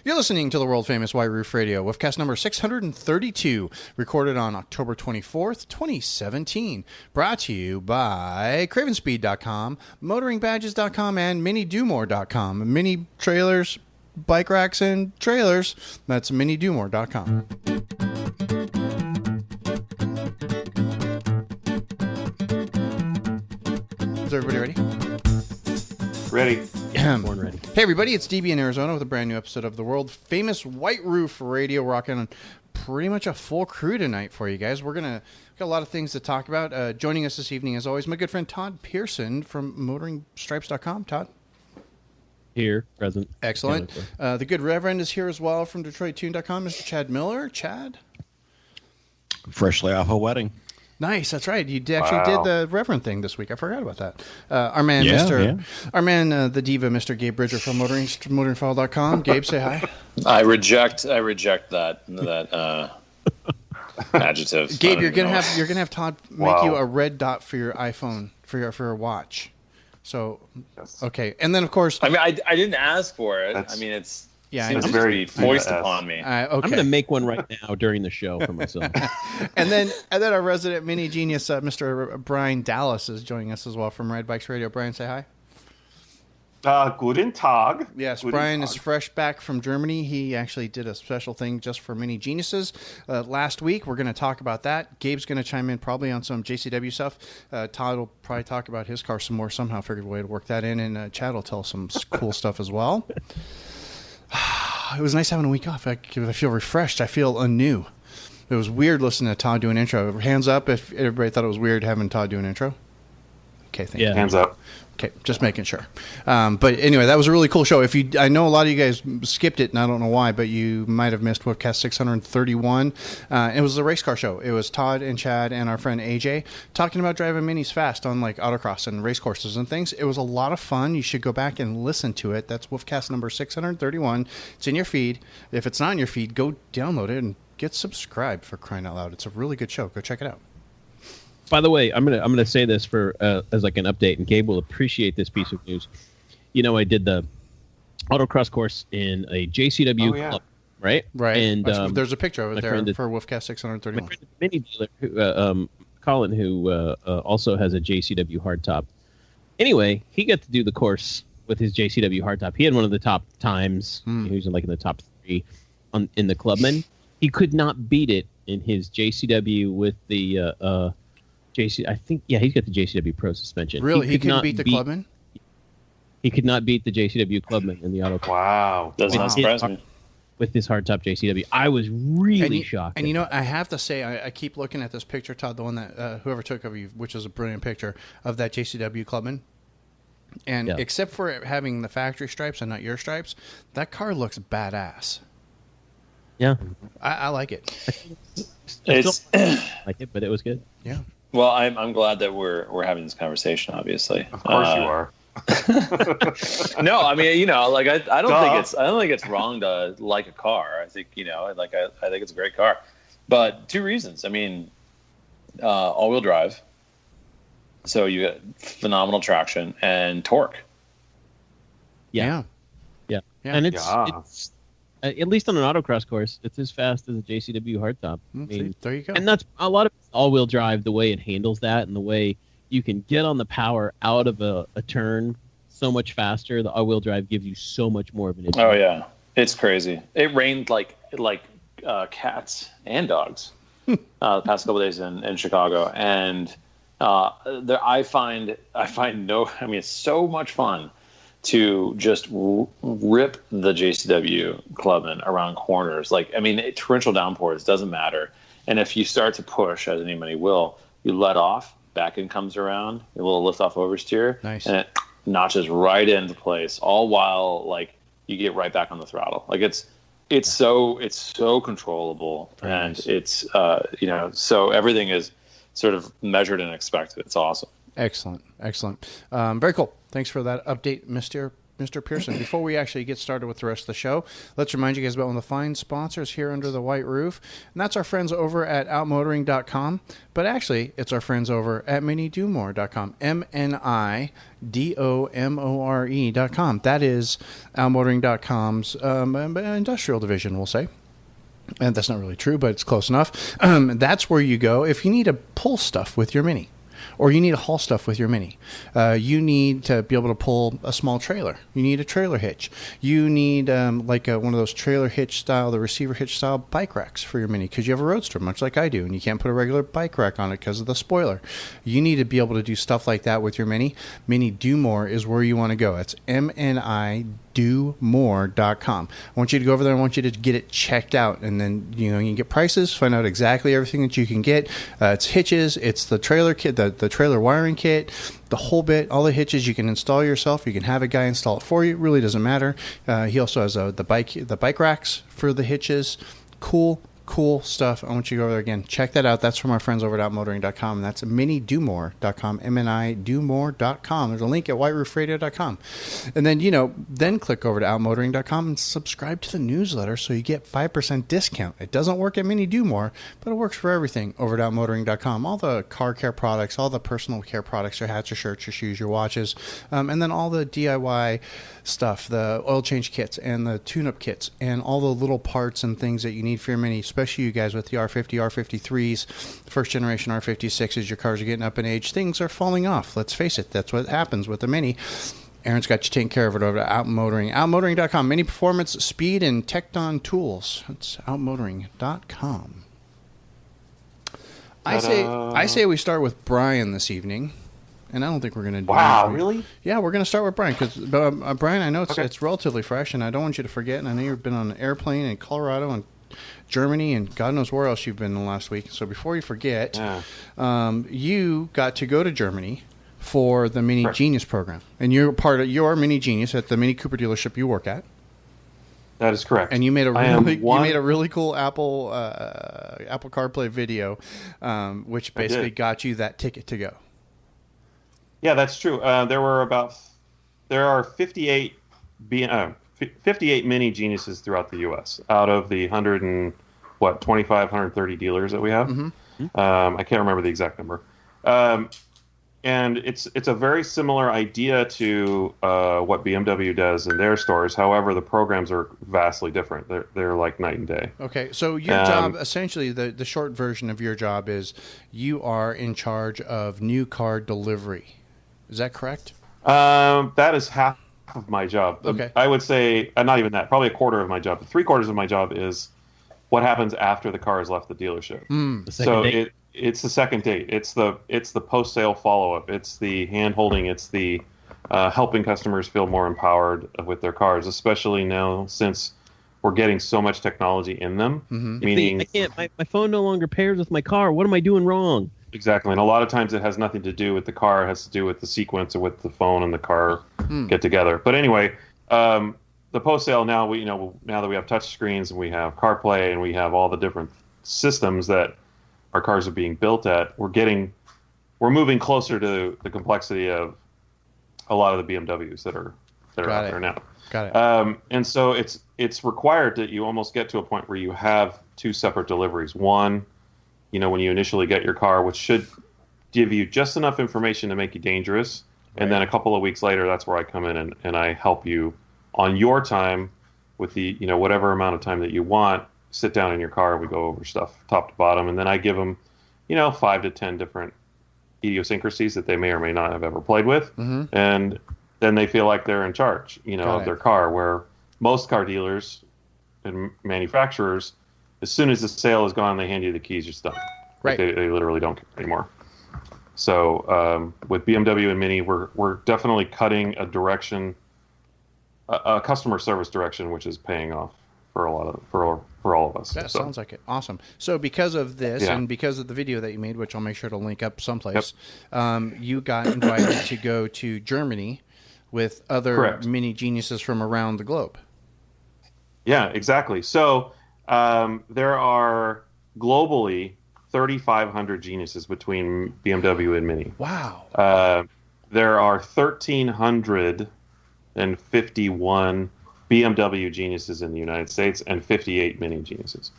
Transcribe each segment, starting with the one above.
You're listening to the world-famous White Roof Radio, Woofcast number 632, recorded on October 24th, 2017. Brought to you by CravenSpeed.com, MotoringBadges.com, and MiniDoMore.com. Mini trailers, bike racks, and trailers. That's MiniDoMore.com. Is everybody ready? Ready. Born ready. Hey everybody, it's DB in Arizona with a brand new episode of the world famous White Roof Radio. Rocking pretty much a full crew tonight for you guys. We're got a lot of things to talk about. Joining us this evening, as always, my good friend Todd Pearson from motoringstripes.com. Todd? Here, present. Excellent. The good Reverend is here as well from DetroitTune.com. Mr. Chad Miller. Chad? Freshly off a wedding. Nice, that's right. You actually did the Reverend thing this week. I forgot about that. Our man, the diva, Mr. Gabe Bridger from motoringfile.com. Gabe, say hi. I reject that adjective. Gabe, you're gonna have Todd make you a red dot for your iPhone for your watch. So yes. Okay, and then of course, I mean, I didn't ask for it. I mean, it's very foist upon me. Okay. I'm going to make one right now during the show for myself. and then our resident mini genius, Mr. Brian Dallas, is joining us as well from Red Bikes Radio. Brian, say hi. Guten Tag. Yes, Guten Brian Tag. is fresh back from Germany. He actually did a special thing just for mini geniuses last week. We're going to talk about that. Gabe's going to chime in probably on some JCW stuff. Todd will probably talk about his car some more. Somehow figured a way to work that in, and Chad will tell some cool stuff as well. It was nice having a week off. I feel refreshed. I feel anew. It was weird listening to Todd do an intro. Hands up if everybody thought it was weird having Todd do an intro. Okay, thank you. Hands up. Okay, just making sure. But anyway, that was a really cool show. I know a lot of you guys skipped it, and I don't know why, but you might have missed Woofcast 631. It was a race car show. It was Todd and Chad and our friend AJ talking about driving minis fast on like autocross and race courses and things. It was a lot of fun. You should go back and listen to it. That's Woofcast number 631. It's in your feed. If it's not in your feed, go download it and get subscribed, for crying out loud. It's a really good show. Go check it out. By the way, I'm gonna say this for as like an update, and Gabe will appreciate this piece of news. You know, I did the autocross course in a JCW club, right? Right. And there's a picture of it there for Woofcast 631. My friend, mini dealer, Colin, who also has a JCW hardtop. Anyway, he got to do the course with his JCW hardtop. He had one of the top times. He was in the top 3 in the Clubman. He could not beat it in his JCW with the I think he's got the JCW Pro suspension. Really? He couldn't beat the Clubman? He could not beat the JCW Clubman in the auto. Wow. Does not surprise me. With this hardtop JCW. I was really shocked. And you know, I have to say, I keep looking at this picture, Todd, the one that whoever took of you, which is a brilliant picture of that JCW Clubman. And except for it having the factory stripes and not your stripes, that car looks badass. Yeah. I like it. It's like it, but it was good. Yeah. Well, I'm glad that we're having this conversation. Obviously, of course you are. No, I mean, you know, like I don't think it's wrong to like a car. I think I think it's a great car, but 2 reasons. I mean, all-wheel drive, so you get phenomenal traction and torque. Yeah. And it's at least on an autocross course, it's as fast as a JCW hardtop. I mean, there you go. And that's a lot of all-wheel drive, the way it handles that and the way you can get on the power out of a turn so much faster. The all-wheel drive gives you so much more of an advantage. Oh, yeah. It's crazy. It rained like cats and dogs the past couple of days in Chicago. And I find it's so much fun to just rip the JCW Clubman around corners. Torrential downpours, doesn't matter. And if you start to push, as anybody will, you let off, back end comes around, a little lift off oversteer, nice. And it notches right into place, all while you get right back on the throttle. It's so controllable. Very and nice. It's so everything is sort of measured and expected. It's awesome. Excellent. Very cool. Thanks for that update, Mr. Mr. Pearson, before we actually get started with the rest of the show, let's remind you guys about one of the fine sponsors here under the white roof, and that's our friends over at outmotoring.com. But actually, it's our friends over at minidomore.com, MNIDOMORE.com. That is outmotoring.com's industrial division, we'll say. And that's not really true, but it's close enough. That's where you go if you need to pull stuff with your Mini, or you need to haul stuff with your Mini. You need to be able to pull a small trailer. You need a trailer hitch. You need one of those trailer hitch style, the receiver hitch style bike racks for your Mini, because you have a Roadster, much like I do, and you can't put a regular bike rack on it because of the spoiler. You need to be able to do stuff like that with your Mini. Mini Do More is where you want to go. It's MNIDoMore.com. I want you to go over there. I want you to get it checked out, and then you can get prices, find out exactly everything that you can get. It's hitches, it's the trailer kit, the trailer wiring kit, the whole bit, all the hitches you can install yourself. You can have a guy install it for you. It really doesn't matter. He also has the bike racks for the hitches. Cool stuff. I want you to go over there again. Check that out. That's from our friends over at outmotoring.com. And that's minidomore.com, MNIDoMore.com. There's a link at whiteroofradio.com. And then, then click over to outmotoring.com and subscribe to the newsletter so you get 5% discount. It doesn't work at Mini Do More, but it works for everything over at outmotoring.com. All the car care products, all the personal care products, your hats, your shirts, your shoes, your watches, and then all the DIY stuff, the oil change kits and the tune-up kits and all the little parts and things that you need for your Mini, especially you guys with the R50, R53s, first generation R56s. Your cars are getting up in age. Things are falling off. Let's face it. That's what happens with the Mini. Aaron's got you taken care of it over to Outmotoring. Outmotoring.com. Mini performance, speed, and Tecton tools. That's outmotoring.com. I say we start with Brian this evening. And I don't think we're going to do anything. Really? Yeah, we're going to start with Brian. Because, Brian, I know it's relatively fresh, and I don't want you to forget. And I know you've been on an airplane in Colorado and Germany and God knows where else you've been in the last week. So before you forget, you got to go to Germany for the Mini Genius program. And you're part of your Mini Genius at the Mini Cooper dealership you work at. That is correct. And you made a really cool Apple CarPlay video, which basically got you that ticket to go. Yeah, that's true. There are 58 Mini Geniuses throughout the U.S. out of the 25, 130 dealers that we have. Mm-hmm. I can't remember the exact number. And it's a very similar idea to what BMW does in their stores. However, the programs are vastly different. They're like night and day. Okay, so your job, essentially, the short version of your job is you are in charge of new car delivery. Is that correct? That is half of my job. Okay. I would say, not even that, probably a quarter of my job. 3/4 of my job is what happens after the car has left the dealership. It's the second date. It's the post-sale follow-up. It's the hand-holding. It's the helping customers feel more empowered with their cars, especially now since we're getting so much technology in them. Mm-hmm. Meaning, I can't. My phone no longer pairs with my car. What am I doing wrong? Exactly, and a lot of times it has nothing to do with the car. It has to do with the sequence of with the phone and the car get together. But anyway, the post-sale now now that we have touch screens and we have CarPlay and we have all the different systems that our cars are being built at, we're moving closer to the complexity of a lot of the BMWs that are out there now. Got it. And so it's required that you almost get to a point where you have two separate deliveries. One, when you initially get your car, which should give you just enough information to make you dangerous. Right. And then a couple of weeks later, that's where I come in and I help you on your time with the, whatever amount of time that you want. Sit down in your car, we go over stuff top to bottom, and then I give them, 5 to 10 different idiosyncrasies that they may or may not have ever played with. Mm-hmm. And then they feel like they're in charge, of their car, where most car dealers and manufacturers, as soon as the sale is gone, they hand you the keys, it's done. Right. They literally don't care anymore. So with BMW and Mini, we're definitely cutting a direction, a customer service direction, which is paying off for all of us. That sounds like it. Awesome. So because of this and because of the video that you made, which I'll make sure to link up someplace, you got invited to go to Germany with other Mini Geniuses from around the globe. Yeah, exactly. So there are globally 3,500 Geniuses between BMW and Mini. Wow. There are 1,300 and 51 BMW Geniuses in the United States and 58 MINI Geniuses.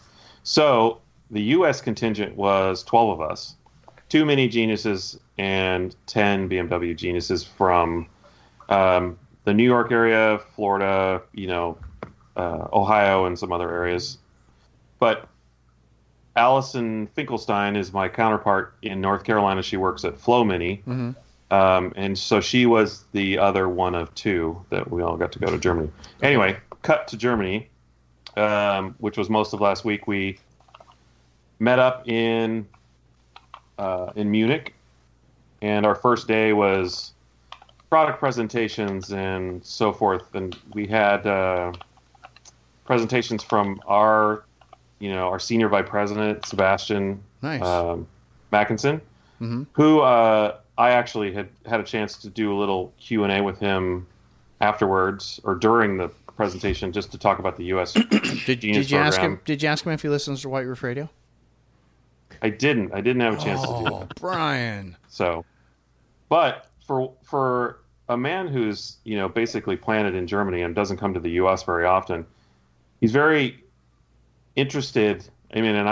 So the U.S. contingent was 12 of us, 2 MINI Geniuses and 10 BMW Geniuses from the New York area, Florida, Ohio, and some other areas. But Allison Finkelstein is my counterpart in North Carolina. She works at Flow Mini. Mm-hmm. And so she was the other one of 2 that we all got to go to Germany. Anyway, cut to Germany, which was most of last week. We met up in Munich, and our first day was product presentations and so forth. And we had presentations from our senior vice president, Sebastian Mackinson, mm-hmm. who I actually had a chance to do a little Q&A with him afterwards or during the presentation just to talk about the U.S. Did you program. ask him? Did you ask him if he listens to White Roof Radio? I didn't. I didn't have a chance to do that. Brian. So, but for a man who's basically planted in Germany and doesn't come to the U.S. very often, he's very interested. I mean, and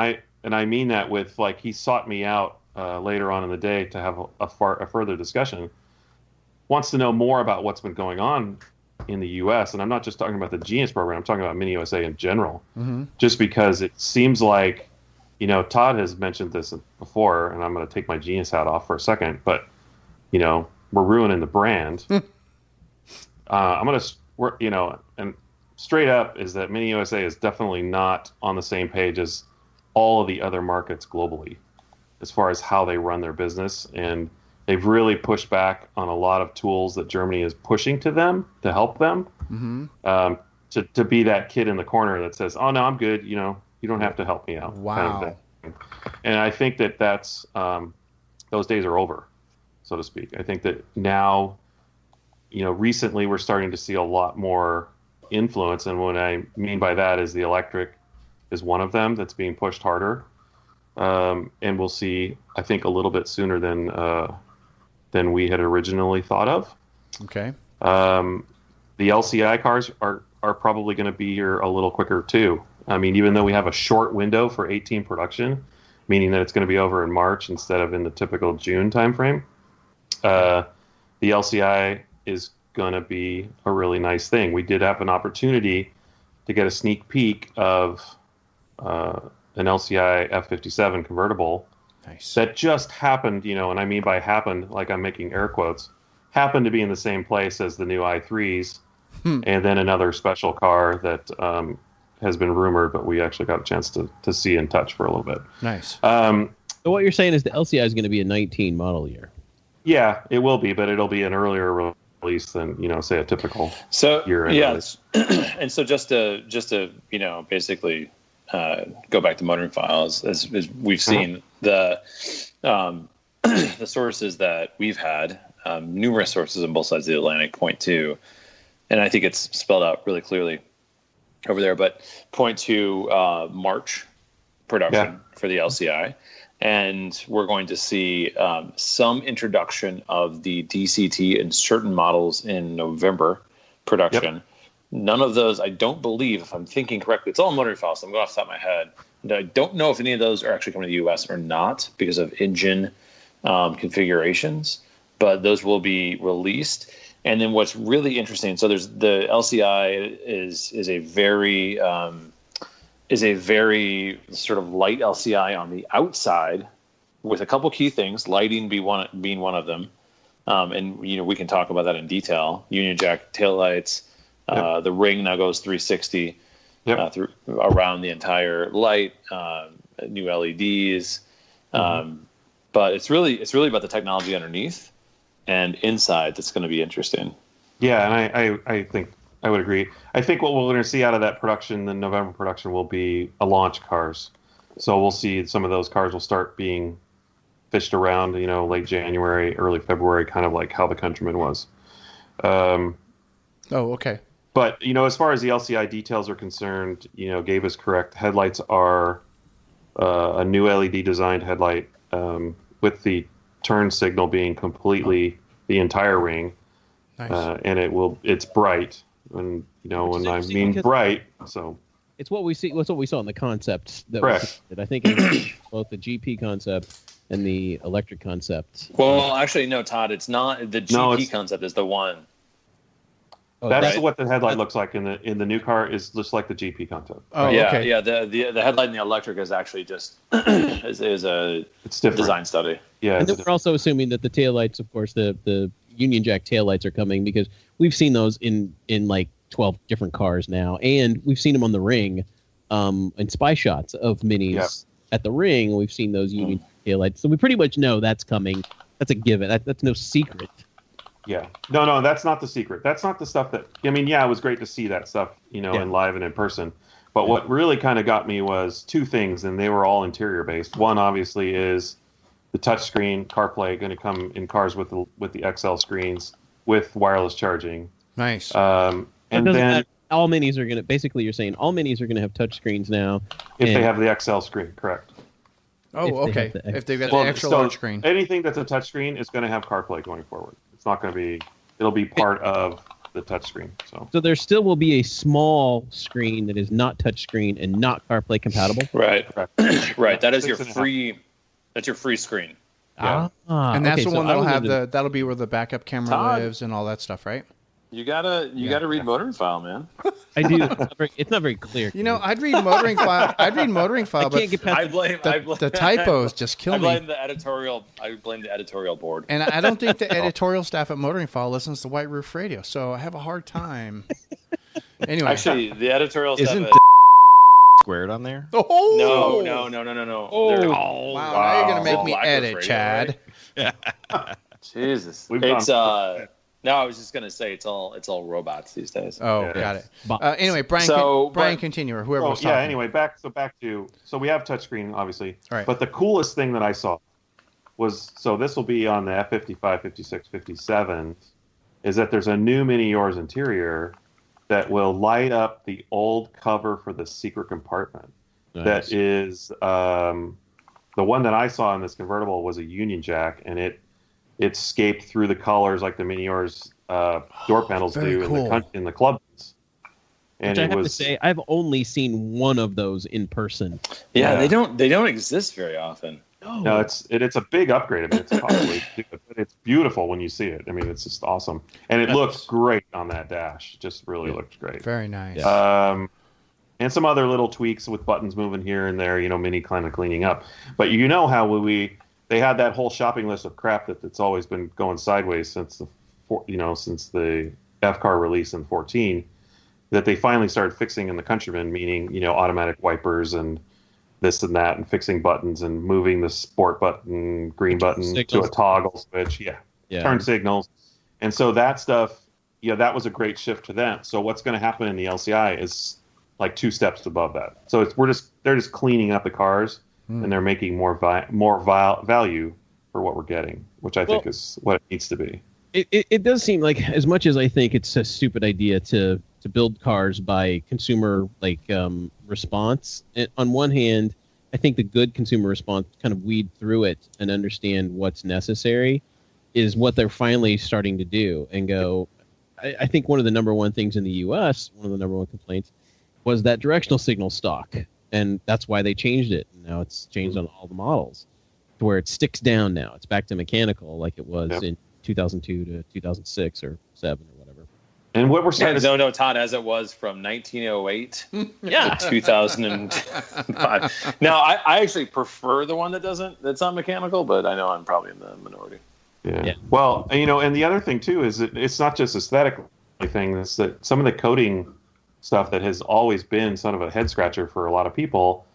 I mean that with he sought me out later on in the day to have a further discussion. Wants to know more about what's been going on in the U.S. And I'm not just talking about the Genius program. I'm talking about Mini USA in general. Mm-hmm. Just because it seems like, Todd has mentioned this before, and I'm going to take my Genius hat off for a second, but, we're ruining the brand. And straight up is that Mini USA is definitely not on the same page as all of the other markets globally as far as how they run their business. And they've really pushed back on a lot of tools that Germany is pushing to them to help them. Mm-hmm. To be that kid in the corner that says, "Oh no, I'm good. You don't have to help me out." Wow. Kind of thing. And I think that's those days are over, so to speak. I think that now, recently we're starting to see a lot more influence, and what I mean by that is the electric is one of them that's being pushed harder, and we'll see, I think, a little bit sooner than we had originally thought of. Okay. The LCI cars are probably going to be here a little quicker too. I mean, even though we have a short window for 18 production, meaning that it's going to be over in March instead of in the typical June timeframe, the LCI is going to be a really nice thing. We did have an opportunity to get a sneak peek of an LCI F57 convertible. Nice. That just happened, and I mean by happened, like I'm making air quotes, happened to be in the same place as the new i3s, and then another special car that has been rumored, but we actually got a chance to see and touch for a little bit. Nice. So what you're saying is the LCI is going to be a 19 model year. Yeah, it will be, but it'll be an earlier release than say a typical year. Yes, and so just to basically go back to motoring files, as we've seen the sources that we've had, numerous sources on both sides of the Atlantic point to, and I think it's spelled out really clearly over there, but point to March production for the LCI. And we're going to see some introduction of the DCT in certain models in November production. Yep. None of those, I don't believe, if I'm thinking correctly, it's all motoring files, so I'm going off the top of my head. And I don't know if any of those are actually coming to the U.S. or not because of engine configurations, but those will be released. And then what's really interesting, so there's the LCI is a very sort of light LCI on the outside with a couple key things, lighting being one of them. And we can talk about that in detail. Union Jack taillights, the ring now goes 360 through around the entire light, new LEDs. But it's really about the technology underneath and inside that's going to be interesting. Yeah, and I think I would agree. I think what we're going to see out of that production, the November production, will be a launch cars. So we'll see some of those cars will start being fished around, late January, early February, kind of like how the Countryman was. Okay. But, as far as the LCI details are concerned, Gabe is correct. Headlights are a new LED designed headlight with the turn signal being completely the entire ring. Nice. And it's bright. And when I mean bright, so it's what we see. What's what we saw in the concept that correct. I think it's both the GP concept and the electric concept. Well, actually, no, Todd. It's not the GP concept. Is the one. Oh, That's what the headlight looks like in the new car. Is just like the GP concept. Oh, yeah, okay. yeah. The headlight in the electric is actually just is a It's different. design study. Yeah, And then we're also assuming that the taillights, of course, the Union Jack taillights are coming because we've seen those in like 12 different cars now, and we've seen them on the ring in spy shots of minis at the ring. We've seen those Union taillights, so we pretty much know that's coming. That's a given. That's no secret. Yeah. No, that's not the secret. That's not the stuff that, I mean, it was great to see that stuff, in live and in person. But what really kind of got me was two things, and they were all interior based. One, obviously, is the touchscreen CarPlay going to come in cars with the XL screens with wireless charging. Nice. And then all minis are going to, basically you're saying all minis are going to have touch screens now. if they have the XL screen, correct. Oh, if they okay. have the If they've got Well, the extra so large screen. anything that's a touchscreen is going to have CarPlay going forward. It's not going to be. It'll be part of the touchscreen. So there still will be a small screen that is not touchscreen and not CarPlay compatible. Right. Right. That is your 6.5. free. That's your free screen. Yeah. And that's okay, the so one I that'll was have under- that'll be where the backup camera Todd. lives and all that stuff, right? You gotta read motoring file, man. I do. It's not very clear. I'd read motoring file. I but can't get past I blame the typos just kill I me. blame the editorial. I blame the editorial board. And I don't think the editorial staff at Motoring File listens to White Roof Radio, so I have a hard time. Anyway, Actually, the editorial Isn't staff. squared on there? No. Oh, No. Wow, now you're gonna make me Black edit, Roof Radio, Chad. right? Jesus. We've It's gone- No, I was just gonna say it's all robots these days. Oh, Yeah. got it. Bots. Anyway, Brian, continue or whoever was talking. Anyway, back to we have touchscreen obviously, Right. but the coolest thing that I saw was this will be on the F55, 56, 57 is that there's a new Mini Yours interior that will light up the old cover for the secret compartment. Nice. That is the one that I saw in this convertible was a Union Jack, and it scaped through the colors like the Mini Yours door panels very do cool. in the club. And Which I it have to was say, I've only seen one of those in person. Yeah, Yeah. they don't exist very often. No, it's a big upgrade. I mean, it's costly, but it's beautiful when you see it. I mean, it's just awesome, and it looks great on that dash. It just really looked great. Very nice. And some other little tweaks with buttons moving here and there. Mini kind of cleaning up. But how they had that whole shopping list of crap that's always been going sideways since the F car release in 14. That they finally started fixing in the Countryman, meaning automatic wipers and this and that, and fixing buttons and moving the sport button, green button Signals. to a toggle switch. Yeah. Turn signals. And so that stuff, that was a great shift to them. So what's going to happen in the LCI is like two steps above that. So they're just cleaning up the cars and they're making more value for what we're getting, which I think is what it needs to be. It does seem like, as much as I think it's a stupid idea to build cars by consumer response, on one hand, I think the good consumer response kind of weed through it and understand what's necessary is what they're finally starting to do and go. I think one of the number one things in the U.S., one of the number one complaints, was that directional signal stock, and that's why they changed it. Now it's changed on all the models to where it sticks down now. It's back to mechanical like it was in 2002 to 2006 or 7 or whatever. And what we're saying is, No, Todd, as it was from 1908 Yeah. to 2005. Now, I actually prefer the one that's not mechanical, but I know I'm probably in the minority. Yeah. Well, and the other thing too is that it's not just aesthetic thing. It's that some of the coating stuff that has always been sort of a head scratcher for a lot of people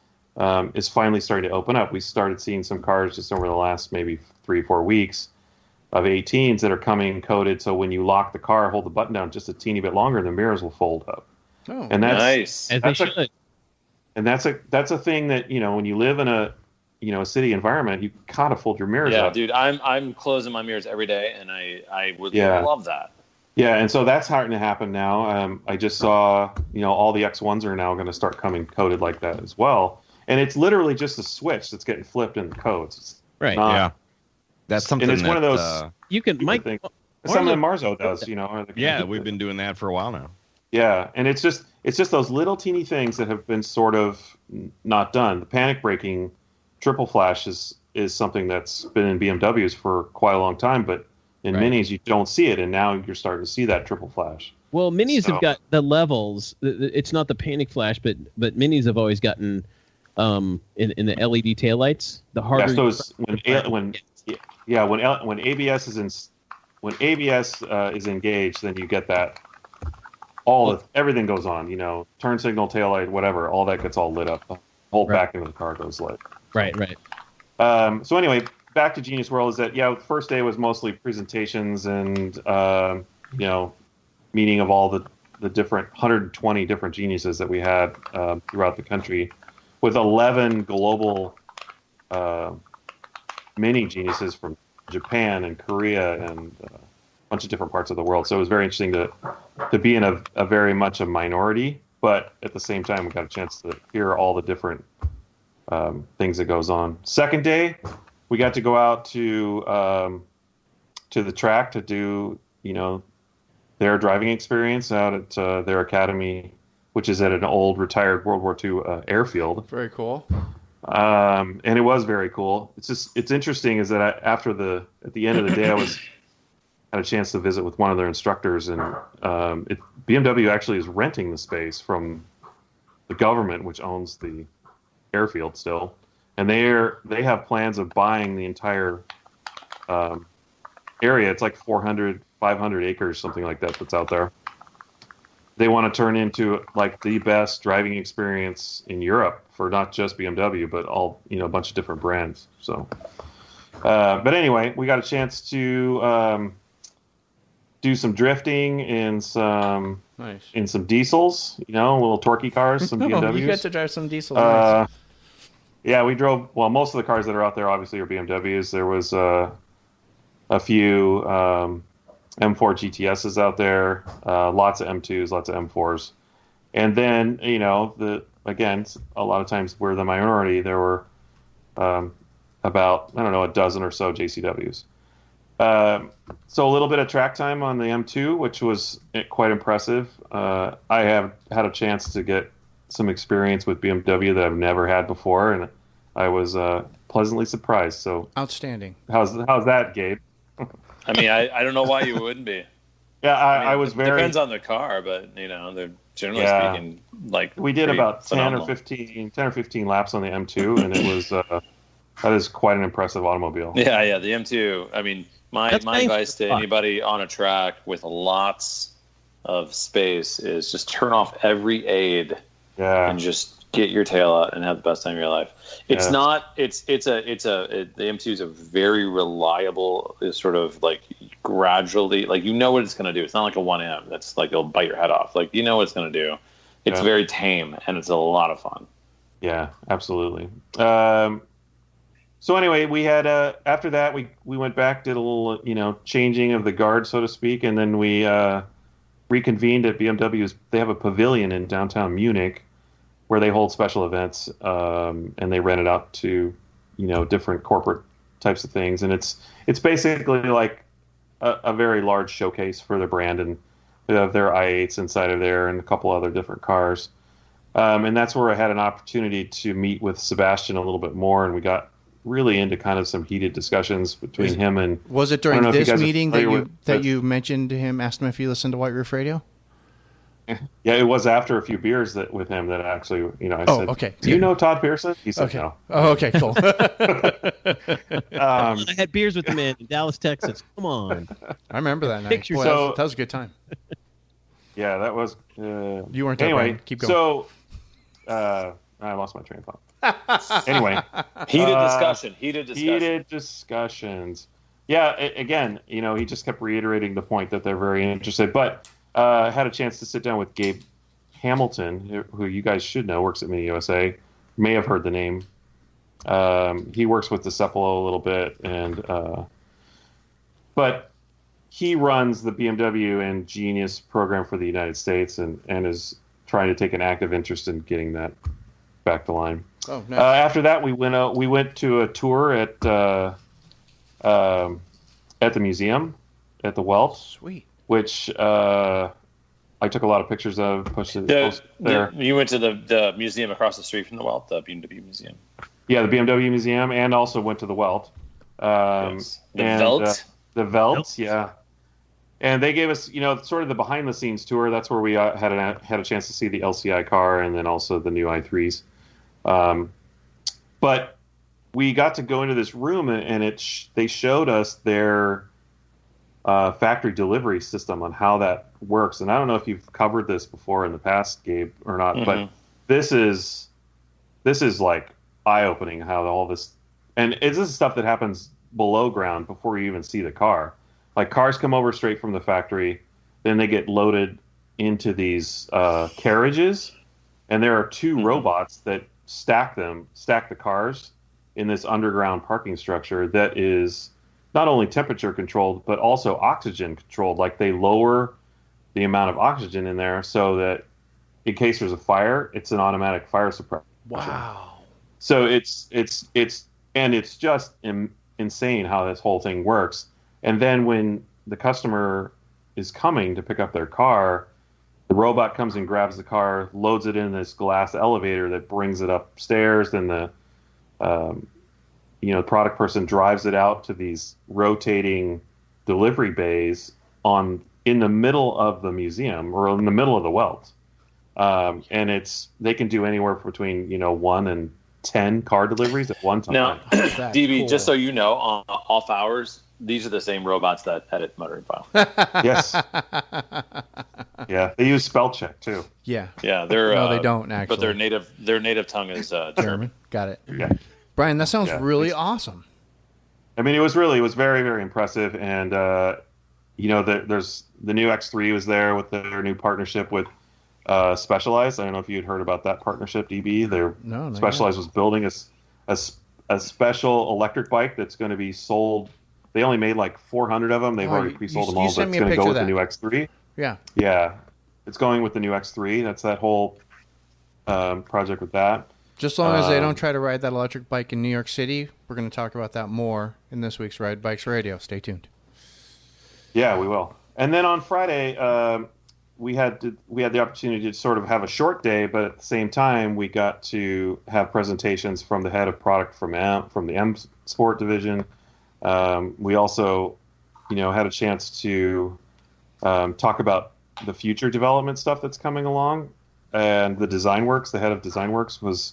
is finally starting to open up. We started seeing some cars just over the last maybe 3-4 weeks of 18s that are coming coated. So when you lock the car, hold the button down just a teeny bit longer, the mirrors will fold up. Oh, And that's Nice. As they should. and that's a thing that when you live in a city environment, you gotta fold your mirrors Yeah, up. dude, I'm closing my mirrors every day, and I would Yeah. love that. Yeah, and so that's starting to happen now. I just saw, all the X1s are now going to start coming coated like that as well. And it's literally just a switch that's getting flipped in the codes. It's Right. not- Yeah. That's something and it's that, one of those. You can, people Mike. think- It's something that Marzo does, Yeah, we've been doing that for a while now. Yeah, and it's just those little teeny things that have been sort of not done. The panic braking triple flash is something that's been in BMWs for quite a long time, but in Minis you don't see it, and now you're starting to see that triple flash. Well, Minis have got the levels. It's not the panic flash, but Minis have always gotten in the LED taillights. The harder when ABS is engaged, then you get that. Everything goes on. Turn signal, taillight, whatever. All that gets all lit up. The whole back end of the car goes lit. Right. So anyway, back to Genius World is that the first day was mostly presentations and meeting of all the different 120 different geniuses that we had throughout the country, with 11 global mini geniuses from Japan and Korea and a bunch of different parts of the world. So it was very interesting to be in a very much a minority, but at the same time we got a chance to hear all the different things that goes on. Second day, we got to go out to the track to do their driving experience out at their academy, which is at an old retired World War II airfield. Very cool. And it was very cool. It's interesting is that at the end of the day, had a chance to visit with one of their instructors, and BMW actually is renting the space from the government, which owns the airfield still, and they have plans of buying the entire area. It's like 400, 500 acres, something like that, that's out there. They want to turn into like the best driving experience in Europe for not just BMW, but all a bunch of different brands. So, but anyway, we got a chance to do some drifting in some diesels, little torquey cars, some BMWs. You get to drive some diesels. Nice. Yeah, we drove. Well, most of the cars that are out there obviously are BMWs. There was a few M4 GTSs out there, lots of M2s, lots of M4s, and then again, a lot of times we're the minority. There were about a dozen or so JCWs. So a little bit of track time on the M2, which was quite impressive. I have had a chance to get some experience with BMW that I've never had before, and I was pleasantly surprised. So outstanding. How's that, Gabe? I mean, I don't know why you wouldn't be. Yeah, I was very. Depends on the car, but they're generally speaking like. We did about 10 or 15 laps on the M2, and it was that is quite an impressive automobile. Yeah, the M2. I mean, my advice to anybody on a track with lots of space is just turn off every aid and just get your tail out and have the best time of your life. It's the M2 is a very reliable, sort of like gradually, like what it's going to do. It's not like a 1M that's like it'll bite your head off. Like what it's going to do. It's very tame and it's a lot of fun. Yeah, absolutely. So anyway, we had after that we went back, did a little changing of the guard, so to speak, and then we reconvened at BMW's. They have a pavilion in downtown Munich where they hold special events, and they rent it out to different corporate types of things, and it's basically like a very large showcase for their brand, and they have their i8s inside of there and a couple other different cars, and that's where I had an opportunity to meet with Sebastian a little bit more, and we got really into kind of some heated discussions between him and. Was it during this meeting that you mentioned to him, asked him if he listened to White Roof Radio? Yeah, it was after a few beers with him that actually, I said, okay. Do you know Todd Pearson? He said no. Oh, okay, cool. I had beers with him in Dallas, Texas. Come on. I remember that night. Boy, that was a good time. Yeah, that was. You weren't there. Anyway, keep going. So, I lost my train of thought. Anyway. Heated discussions. Yeah, again, he just kept reiterating the point that they're very interested, but had a chance to sit down with Gabe Hamilton, who you guys should know, works at MINI USA. May have heard the name. He works with Discepolo a little bit, but he runs the BMW and Genius program for the United States, and is trying to take an active interest in getting that back to line. Oh, nice. After that, we went to a tour at the museum. at the Welt, Sweet. which I took a lot of pictures of. Posted there. You went to the museum across the street from the Welt, the BMW museum. Yeah, the BMW museum, and also went to the Welt. Yes. The Welt, yeah. And they gave us, sort of the behind-the-scenes tour. That's where we had a chance to see the LCI car and then also the new i3s. But we got to go into this room, and they showed us their factory delivery system on how that works. And I don't know if you've covered this before in the past, Gabe, or not, but this is like eye-opening how all this, and this is stuff that happens below ground before you even see the car. Like cars come over straight from the factory, then they get loaded into these carriages, and there are two robots that stack the cars in this underground parking structure that is not only temperature controlled but also oxygen controlled. Like they lower the amount of oxygen in there so that in case there's a fire, it's an automatic fire suppression. Wow. So it's just insane how this whole thing works. And then when the customer is coming to pick up their car, the robot comes and grabs the car, loads it in this glass elevator that brings it upstairs. Then the product person drives it out to these rotating delivery bays in the middle of the museum or in the middle of the Welt. And they can do anywhere between 1 and 10 car deliveries at one time. Now, DB, cool. just so you know, on off hours, these are the same robots that edit muttering file. Yes. Yeah, they use spell check too. Yeah. Yeah, they're No, they don't actually. But their native tongue is German. Got it. Yeah. Brian, that sounds really awesome. I mean, it was very, very impressive. And, there's the new X3 was there with their new partnership with Specialized. I don't know if you'd heard about that partnership, DB. Specialized was building a special electric bike that's going to be sold. They only made like 400 of them. They've already pre-sold them all, but it's going to go with the new X3. Yeah. Yeah. It's going with the new X3. That's that whole project with that. Just as long as they don't try to ride that electric bike in New York City, we're going to talk about that more in this week's Ride Bikes Radio. Stay tuned. Yeah, we will. And then on Friday, we had the opportunity to sort of have a short day, but at the same time, we got to have presentations from the head of product from the M Sport division. We also, had a chance to talk about the future development stuff that's coming along. And the DesignWorks, the head of DesignWorks, was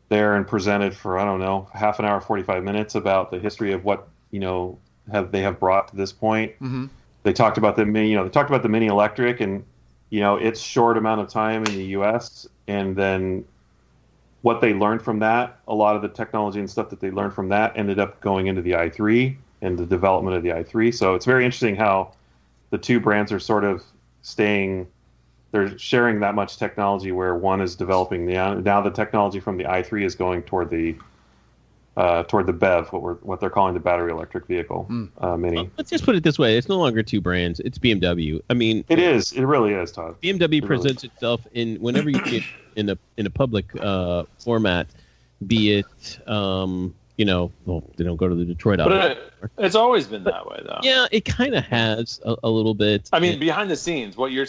there and presented for, I don't know, half an hour, 45 minutes about the history of what, they have brought to this point. Mm-hmm. They talked about the Mini Electric and, its short amount of time in the U.S. and then what they learned from that. A lot of the technology and stuff that they learned from that ended up going into the i3 and the development of the i3. So it's very interesting how the two brands are sort of they're sharing that much technology where one is developing now the technology from the i3 is going toward the BEV, what they're calling the battery electric vehicle, Mini. Well, let's just put it this way: it's no longer two brands; it's BMW. I mean, it is. It really is, Todd. BMW presents itself whenever you see it in a public format, be it they don't go to the Detroit outlet. But it's always been that way, though. Yeah, it kind of has a little bit. I mean, behind the scenes, what you're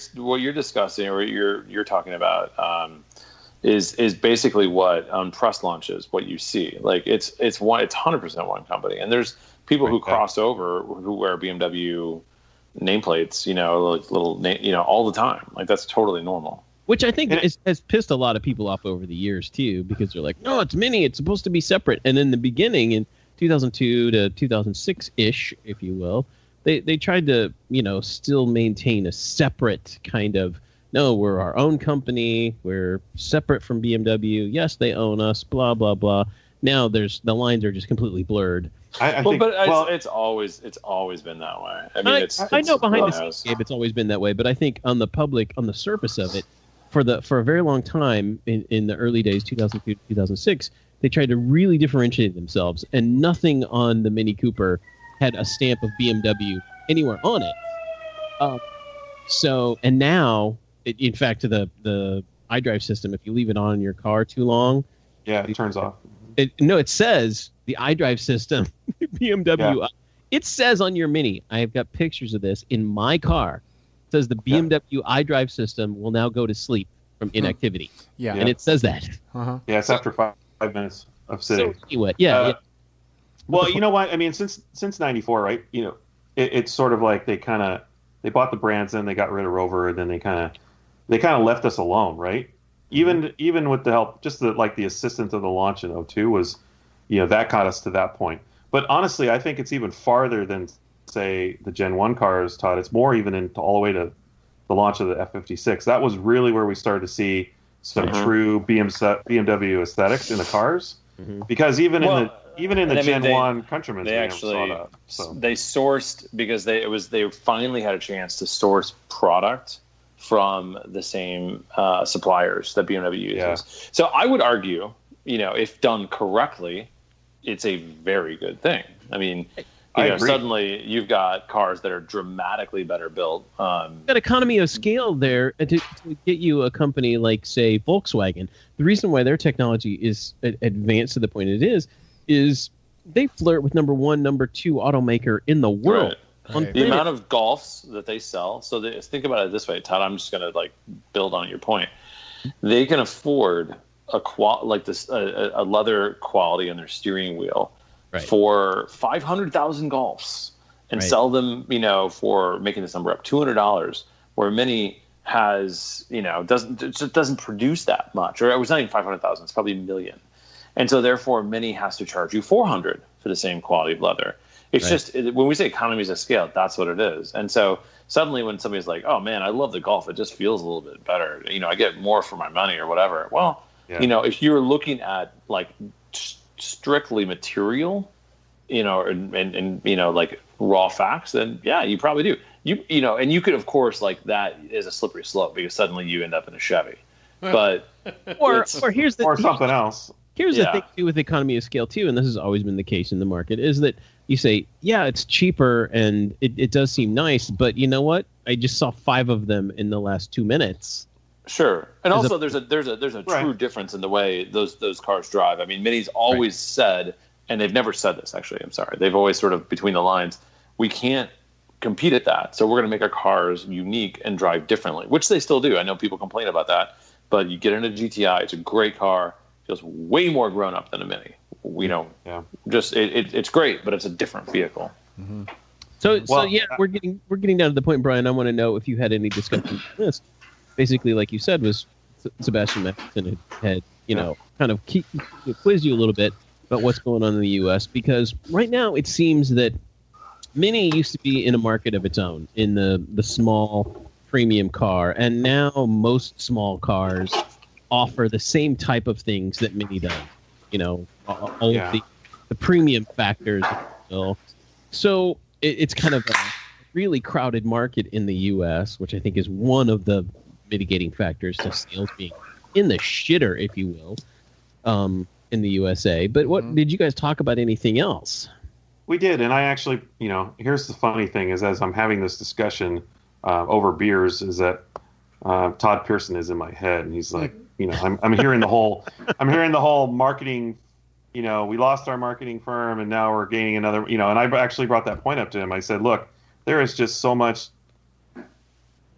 discussing or what you're talking about is basically what on press launches what you see. Like it's 100% one company, and there's people who cross over who wear BMW nameplates, like little all the time. Like that's totally normal. Which I think has pissed a lot of people off over the years, too, because they're like, no, it's Mini. It's supposed to be separate. And in the beginning, in 2002 to 2006-ish, if you will, they tried to, still maintain a separate kind of, no, we're our own company. We're separate from BMW. Yes, they own us, blah, blah, blah. Now the lines are just completely blurred. It's always been that way. I mean, I know behind the scenes, Gabe, it's always been that way. But I think on the surface of it, for a very long time in the early days, 2002 to 2006, they tried to really differentiate themselves, and nothing on the Mini Cooper had a stamp of BMW anywhere on it. And now, in fact, to the iDrive system, if you leave it on in your car too long, it turns off. It says the iDrive system BMW It says on your Mini, I have got pictures of this in my car. It says the BMW iDrive system will now go to sleep from inactivity. Yeah. And it says that. Uh-huh. Yeah, it's after 5 minutes of sitting. So anyway, yeah. Well, you know what? I mean, since '94, right? You know, it's sort of like they bought the brands, then they got rid of Rover, and then they kind of left us alone, right? Even with the help, just the assistance of the launch in '02 was, you know, that got us to that point. But honestly, I think it's even farther than, say, the Gen 1 cars, Todd. It's more even into all the way to the launch of the F56. That was really where we started to see some true BMW aesthetics in the cars. Because even in the Gen 1 Countryman, they actually they sourced, because they finally had a chance to source product from the same suppliers that BMW uses. Yeah. So I would argue, you know, if done correctly, it's a very good thing. I mean, suddenly you've got cars that are dramatically better built. That economy of scale there to get you a company like, say, Volkswagen. The reason why their technology is advanced to the point it is they flirt with number 1, number 2 automaker in the world. Right. The amount of Golfs that they sell. So think about it this way, Todd. I'm just going to build on your point. They can afford a leather quality on their steering wheel for 500,000 Golfs and sell them, you know, for, making this number up, $200, where MINI has, you know, doesn't produce that much, or it was not even 500,000. It's probably $1 million. And so therefore MINI has to charge you $400 for the same quality of leather. It's just, when we say economies of scale, that's what it is. And so suddenly when somebody's like, oh man, I love the Golf, it just feels a little bit better. You know, I get more for my money or whatever. Well, you know, if you're looking at strictly material, you know, and you know, like raw facts, then yeah, you probably do. You know, and you could, of course, that is a slippery slope, because suddenly you end up in a Chevy. But or something else. Here's the thing too with economy of scale too, and this has always been the case in the market, is that you say, yeah, it's cheaper and it does seem nice, but you know what? I just saw 5 of them in the last 2 minutes. Sure, and also there's a true difference in the way those cars drive. I mean, MINI's always said, and they've never said this actually. I'm sorry, they've always sort of between the lines, we can't compete at that, so we're going to make our cars unique and drive differently, which they still do. I know people complain about that, but you get in a GTI, it's a great car, feels way more grown up than a MINI. You know, just it's great, but it's a different vehicle. Mm-hmm. So we're getting down to the point, Brian. I want to know if you had any discussion on this. Basically, like you said, was Sebastian Matheson had you know, kind of quiz you a little bit about what's going on in the U.S. because right now it seems that MINI used to be in a market of its own in the small premium car, and now most small cars offer the same type of things that MINI does. You know, all of the premium factors. So it's kind of a really crowded market in the U.S., which I think is one of the mitigating factors to sales being in the shitter, if you will, in the USA. But what did you guys talk about anything else? We did, and I actually, you know, here's the funny thing is as I'm having this discussion over beers, is that Todd Pearson is in my head, and he's like, you know, I'm hearing the whole marketing. You know, we lost our marketing firm, and now we're gaining another. You know, and I actually brought that point up to him. I said, look, there is just so much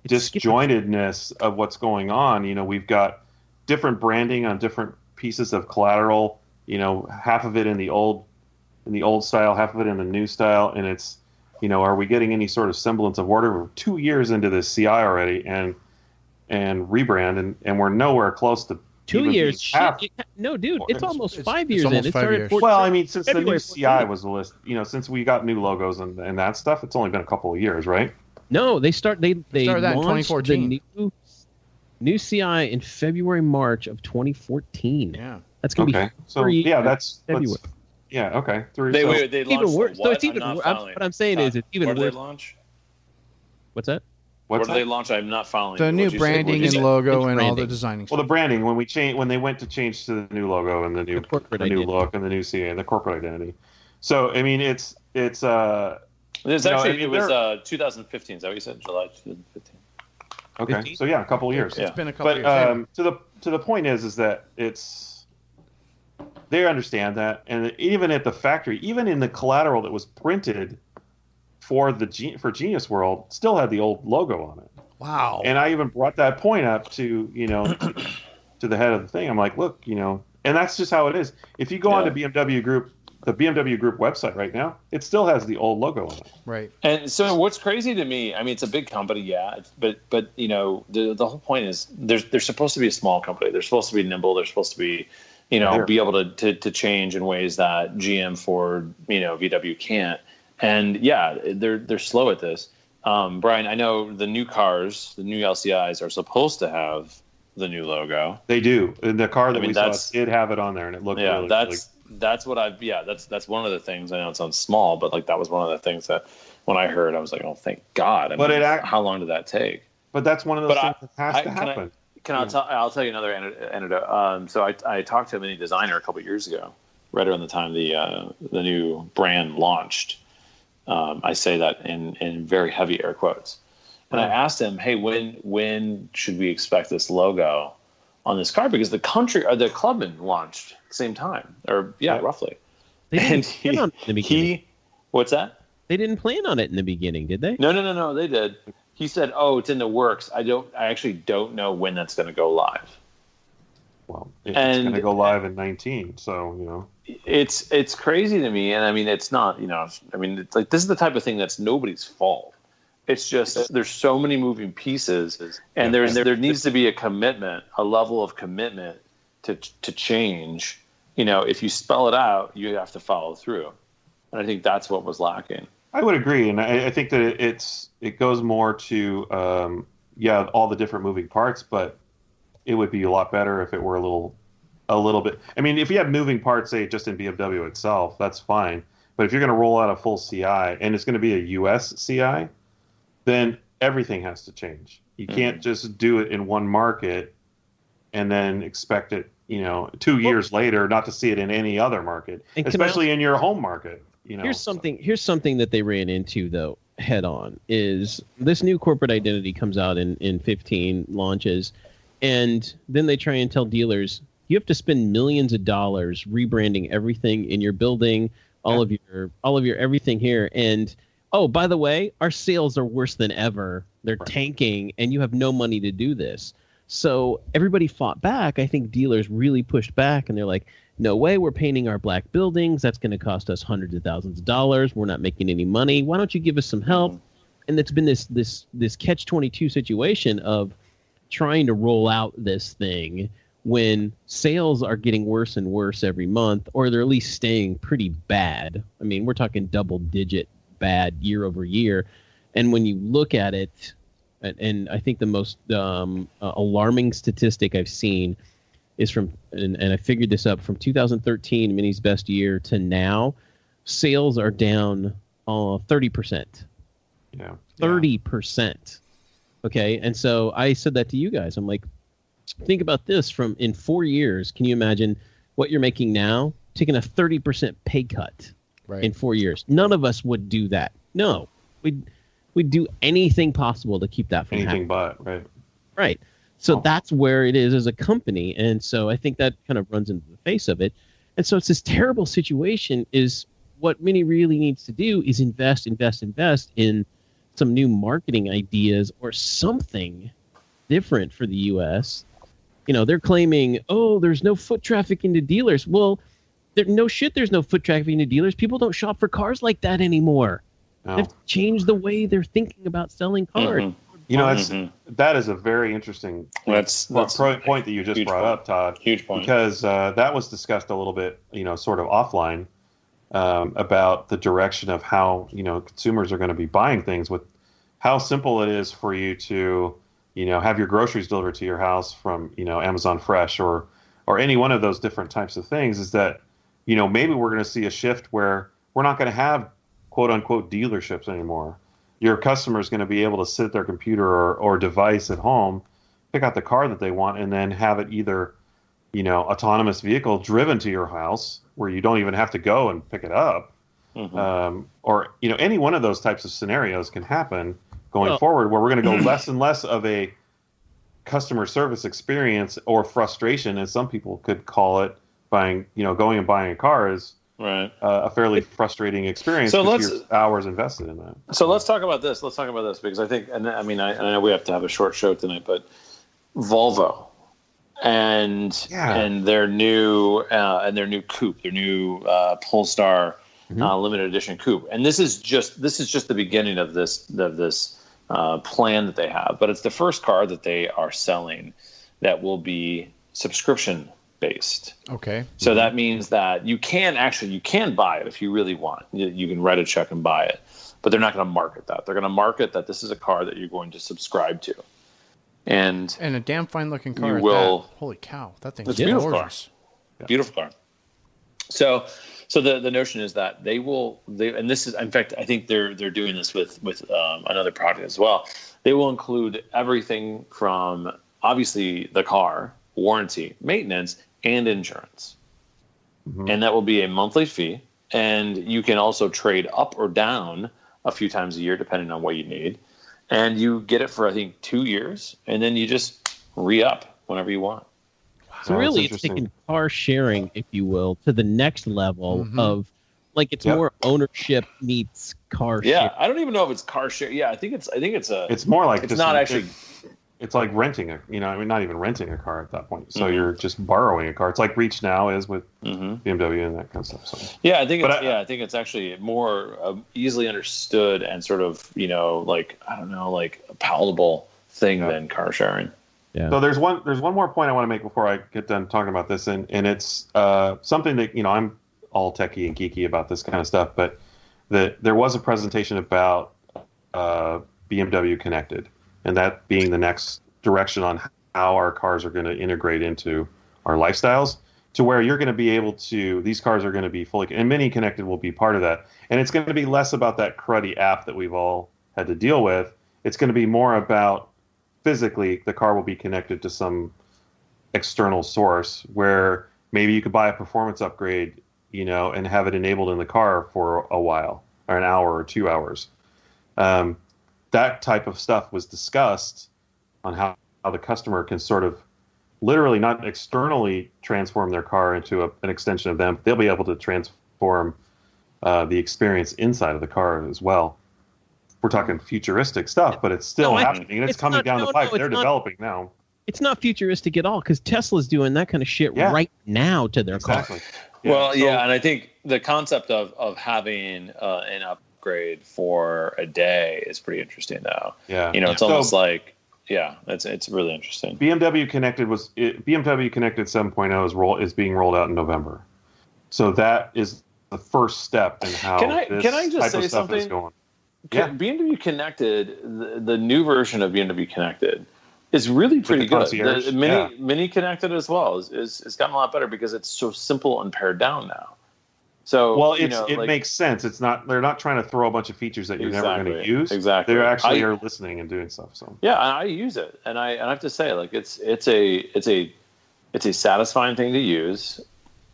disjointedness of what's going on. You know, we've got different branding on different pieces of collateral. You know, half of it in the old style, half of it in the new style, and it's, you know, are we getting any sort of semblance of order? We're 2 years into this CI already, and rebrand, and we're nowhere close to 2 years. No, dude, it's almost 5 years. Almost in. 5 years. Well, I mean, since February the new CI was the list, you know, since we got new logos and that stuff, it's only been a couple of years, right? No, they started that in launched 2014. The new CI in February, March of 2014. Yeah, that's gonna be so. Yeah, that's February. Yeah, okay. They launched even worse. What? So it's even. What I'm saying is, it's even worse. Where worse. did they launch? What's that? Where did they launch? I'm not following. The new branding and logo and all the branding. designing. Well, the branding when they went to change to the new logo and the new look and the new CA and the corporate identity. So I mean, it was 2015. Is that what you said? July 2015. Okay, 15? so yeah, a couple of years. It's been a couple of years. To the point is that they understand that, and even at the factory, even in the collateral that was printed for Genius World still had the old logo on it. Wow. And I even brought that point up to, to the head of the thing. I'm like, look, and that's just how it is. If you go on to BMW Group, the BMW Group website right now, it still has the old logo on it. Right. And so what's crazy to me, I mean, it's a big company, yeah, but the whole point is they're supposed to be a small company. They're supposed to be nimble. They're supposed to be, be able to change in ways that GM, Ford, VW can't. And yeah, they're slow at this. Brian, I know the new cars, the new LCIs are supposed to have the new logo. They do. And the car that we saw did have it on there, and it looked really that's what that's one of the things. I know it sounds small, but like that was one of the things that when I heard, I was like, oh, thank God. How long did that take? But that's one of those things that has to happen. I'll tell you another anecdote. So I talked to a MINI designer a couple of years ago, right around the time the new brand launched. I say that in very heavy air quotes. And I asked him, hey, when should we expect this logo on this car? Because the Clubman launched at the same time, or roughly. They didn't plan on it in the beginning. What's that? They didn't plan on it in the beginning, did they? No, they did. He said, "Oh, it's in the works. I actually don't know when that's going to go live." Well, it's going to go live in 19, so it's crazy to me, and I mean, it's not. It's like this is the type of thing that's nobody's fault. It's just there's so many moving pieces, and there needs to be a commitment, a level of commitment to change. If you spell it out, you have to follow through, and I think that's what was lacking. I would agree, and I think that it goes more to all the different moving parts, but it would be a lot better if it were a little bit. I mean, if you have moving parts, say just in BMW itself, that's fine. But if you're going to roll out a full CI and it's going to be a US CI, then everything has to change. You can't just do it in one market and then expect it, 2 years later not to see it in any other market, especially in your home market. Here's something that they ran into though head on is this new corporate identity comes out in 15 launches, and then they try and tell dealers you have to spend millions of dollars rebranding everything in your building, all of your everything here, and oh, by the way, our sales are worse than ever. They're tanking, and you have no money to do this. So everybody fought back. I think dealers really pushed back, and they're like, no way, we're painting our black buildings. That's going to cost us hundreds of thousands of dollars. We're not making any money. Why don't you give us some help? And it's been this catch-22 situation of trying to roll out this thing when sales are getting worse and worse every month, or they're at least staying pretty bad. I mean, we're talking double-digit bad year over year. And when you look at it, and I think the most alarming statistic I've seen is from, and I figured this up, from 2013, Mini's best year, to now, sales are down 30%. Yeah. 30%. Okay. And so I said that to you guys. I'm like, think about this in 4 years. Can you imagine what you're making now? Taking a 30% pay cut in 4 years. None of us would do that. No, we'd do anything possible to keep that from happening. Right. So that's where it is as a company. And so I think that kind of runs into the face of it. And so it's this terrible situation. Is what Mini really needs to do is invest in some new marketing ideas or something different for the U.S. They're claiming, oh, there's no foot traffic into dealers. Well, there's no foot traffic into dealers. People don't shop for cars like that anymore. No. They've changed the way they're thinking about selling cars. That is a very interesting point that you just brought up, Todd. Huge point. Because that was discussed a little bit, sort of offline about the direction of how, consumers are going to be buying things, with how simple it is for you to, have your groceries delivered to your house from, Amazon Fresh or any one of those different types of things. Is that, maybe we're going to see a shift where we're not going to have quote unquote dealerships anymore. Your customer is going to be able to sit at their computer or device at home, pick out the car that they want, and then have it either, autonomous vehicle driven to your house where you don't even have to go and pick it up. Or, any one of those types of scenarios can happen going forward, where we're going to go less and less of a customer service experience or frustration, as some people could call it, going and buying a car, is a fairly frustrating experience because you're hours invested in that. So let's talk about this. Because I think, and I mean, I know we have to have a short show tonight, but Volvo and their new coupe, their new Polestar limited edition coupe, and this is just the beginning of this plan that they have. But it's the first car that they are selling that will be subscription based. Okay. So that means that you can buy it if you really want. You can write a check and buy it, but they're not going to market that. They're going to market that this is a car that you're going to subscribe to. And a damn fine looking car. You will. Holy cow, that thing's beautiful gorgeous. Car. Beautiful car. So the notion is that they and this is, in fact, I think they're doing this with another product as well. They will include everything from obviously the car, warranty, maintenance, and insurance. And that will be a monthly fee. And you can also trade up or down a few times a year, depending on what you need. And you get it for, I think, 2 years. And then you just re-up whenever you want. So really, it's taking car sharing, if you will, to the next level of, like, it's more ownership meets car sharing. Yeah, I don't even know if it's car share. Yeah, I think it's It's more like it's not actually. It's like renting not even renting a car at that point. So you're just borrowing a car. It's like Reach Now is with BMW and that kind of stuff. So. Yeah, I think it's actually more easily understood and sort of, like, I don't know, like a palatable thing than car sharing. Yeah. So there's one more point I want to make before I get done talking about this, and it's something that I'm all techie and geeky about this kind of stuff, but there was a presentation about BMW Connected. And that being the next direction on how our cars are going to integrate into our lifestyles, to where you're going to be able to, these cars are going to be fully, and MINI Connected will be part of that. And it's going to be less about that cruddy app that we've all had to deal with. It's going to be more about physically the car will be connected to some external source where maybe you could buy a performance upgrade, and have it enabled in the car for a while, or an hour or 2 hours. That type of stuff was discussed on how the customer can sort of literally not externally transform their car into an extension of them. They'll be able to transform the experience inside of the car as well. We're talking futuristic stuff, but it's still happening. And it's coming down the pipe. They're developing now. It's not futuristic at all because Tesla's doing that kind of shit right now to their car. Yeah, and I think the concept of having an upgrade for a day is pretty interesting, though. Yeah, it's almost like, it's really interesting. BMW Connected 7.0 is being rolled out in November, so that is the first step in how can I just say something? Is going. BMW Connected, the new version of BMW Connected, is really pretty good. The Mini Connected as well is gotten a lot better because it's so simple and pared down now. So it makes sense. They're not trying to throw a bunch of features that you're never going to use. Exactly. They actually are listening and doing stuff. So I use it, and I have to say, like, it's a satisfying thing to use,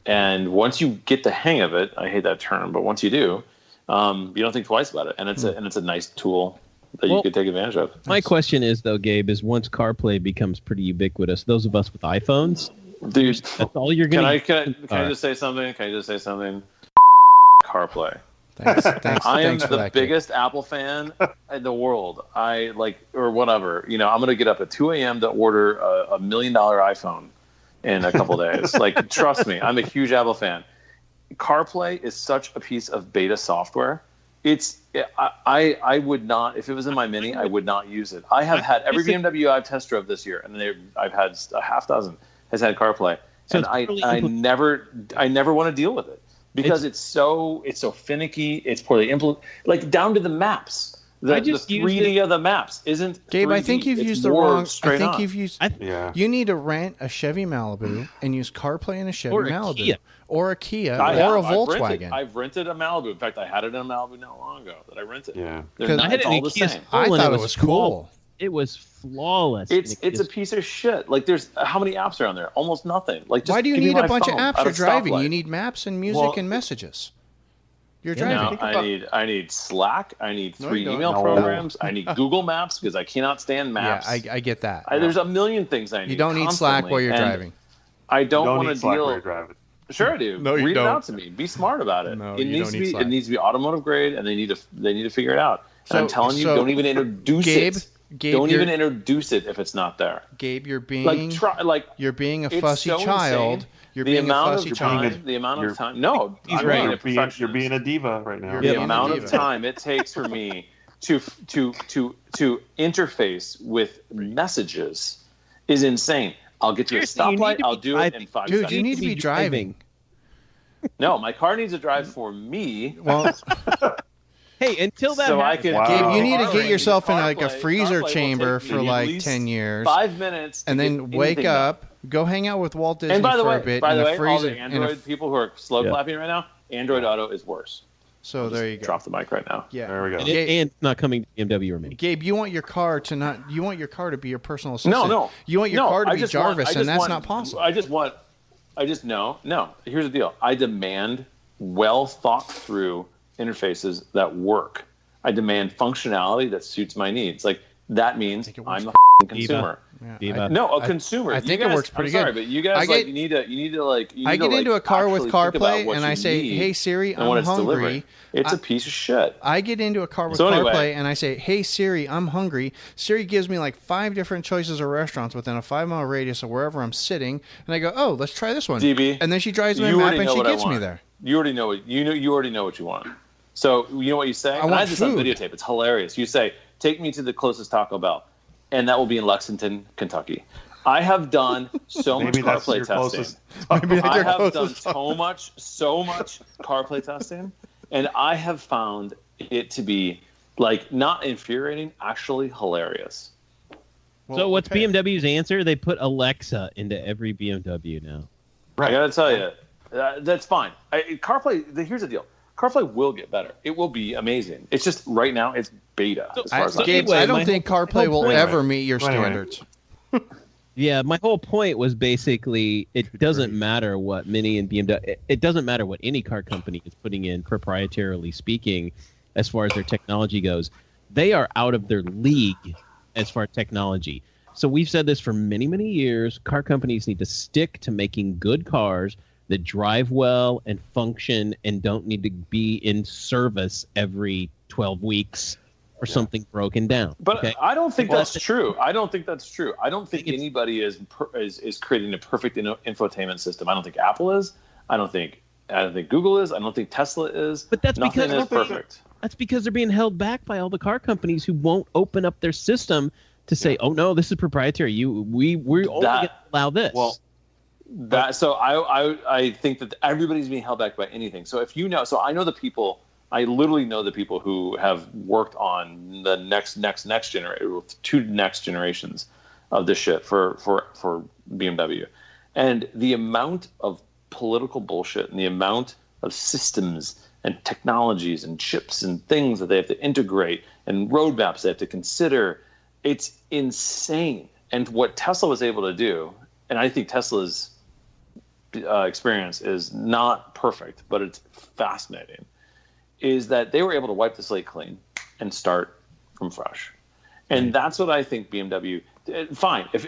and once you get the hang of it, I hate that term, but once you do, you don't think twice about it, and it's a nice tool that you could take advantage of. My question is, though, Gabe, is once CarPlay becomes pretty ubiquitous, those of us with iPhones, dude, that's all you're going to. Can I just say something? CarPlay. Thanks. I am the biggest Apple fan in the world. I'm going to get up at 2 a.m. to order a $1 million iPhone in a couple days. Like, trust me, I'm a huge Apple fan. CarPlay is such a piece of beta software. I would not, if it was in my Mini, I would not use it. I have had every BMW I've test drove this year, and I've had a half dozen has had CarPlay, so and I never want to deal with it because it's so finicky. It's poorly implemented, like down to the maps. The 3D of the maps isn't. Gabe, 3D. I think you've used the wrong. You need to rent a Chevy Malibu and use CarPlay in a Chevy Malibu. Or a Kia, or a Volkswagen. I've rented a Malibu. In fact, I had it in a Malibu not long ago that I rented. Yeah, I had it in a Kia. I thought it was cool. It was flawless. It's a piece of shit. Like, there's how many apps are on there? Almost nothing. Like, why do you need a bunch of apps for driving? You need maps and music and messages. You're driving. I need Slack. I need free email programs. I need Google Maps because I cannot stand maps. Yeah, I get that. There's a million things I need. You don't need Slack while you're driving. I don't want to Slack deal. While you're driving. Sure, I do. No, you Read don't. it out to me. Be smart about it. No, it you needs don't to need be. Slack. It needs to be automotive grade, and they need to figure it out. And I'm telling you, so don't even introduce Gabe, it. Gabe, Don't you're- even introduce it if it's not there. Gabe, you're being You're being a it's fussy so child. insane. You're The being a amount fussy of child. time. The amount of time. No, He's I'm right. being a perfectionist. You're being a diva right now. You're The being a amount of diva. time it takes for me to interface with messages is insane. I'll get to a Seriously, you need stoplight. to be I'll do it in 5 Dude, seconds. you need to be driving. No, my car needs to drive for me. Well, Hey, until that So I happens, can. Wow. Gabe, you need to CarPlay- get yourself in like a CarPlay freezer will chamber take for me at like least 10 years, 5 minutes, to and get then wake anything done. up, go hang out with Walt Disney And by the for way, a bit by in the a way, all freezer. the Android people who are slow clapping right now, Android Auto is worse. So there you go. Drop the mic right now. Yeah. There we go. and, Gabe- and it's not coming to BMW or me. Gabe, you want your car to be your personal assistant. No. You want your No, car to I be just Jarvis, want- and that's not possible. No. Here's the deal. I demand well thought through interfaces that work. I demand functionality that suits my needs. Like that means think it works I'm a Diva. consumer. Yeah, Diva. No, a consumer. I You think it guys- works pretty I'm sorry, good. but you guys I get- you need to I get into a car with CarPlay and I say, need "Hey Siri, and when I'm it's hungry." delivering. It's a piece of shit. I get into a car with So anyway. CarPlay and I say, "Hey Siri, I'm hungry." Siri gives me like 5 different choices of restaurants within a 5-mile radius of wherever I'm sitting, and I go, "Oh, let's try this one." DB, and then she drives my you map already and know she what I gets me want. there. You already know what you already know what you want. So you know what you say? And want I just on food. videotape. It's hilarious. You say, "Take me to the closest Taco Bell," and that will be in Lexington, Kentucky. I have done so much Maybe that's CarPlay your testing. closest. Maybe that's I your have done closest so much CarPlay testing, and I have found it to be like not infuriating, actually hilarious. So what's okay. BMW's answer? They put Alexa into every BMW now. I gotta tell you, that's fine. CarPlay. Here's the deal. CarPlay will get better. It will be amazing. It's just right now it's beta. As far as I'm Gabe, anyway, I don't my think whole CarPlay will point- ever meet your Anyway. standards. Yeah, my whole point was basically it doesn't matter what Mini and BMW. It doesn't matter what any car company is putting in, proprietarily speaking, as far as their technology goes. They are out of their league as far as technology. So we've said this for many, many years. Car companies need to stick to making good cars that drive well and function and don't need to be in service every 12 weeks or something broken down. But okay? I don't think that's true. I don't think that's true. I don't think It's- anybody is creating a perfect infotainment system. I don't think Apple is. I don't think Google is. I don't think Tesla is. But that's Nothing because is perfect. That's because they're being held back by all the car companies who won't open up their system to say, "Oh no, this is proprietary. We're only going to allow this." Well, I think that everybody's being held back by anything. So if you know, so I know the people. I literally know the people who have worked on the next generation, 2 next generations of this shit for BMW, and the amount of political bullshit and the amount of systems and technologies and chips and things that they have to integrate and roadmaps they have to consider, it's insane. And what Tesla was able to do, and I think Tesla's experience is not perfect, but it's fascinating, is that they were able to wipe the slate clean and start from fresh. And that's what I think BMW, fine. If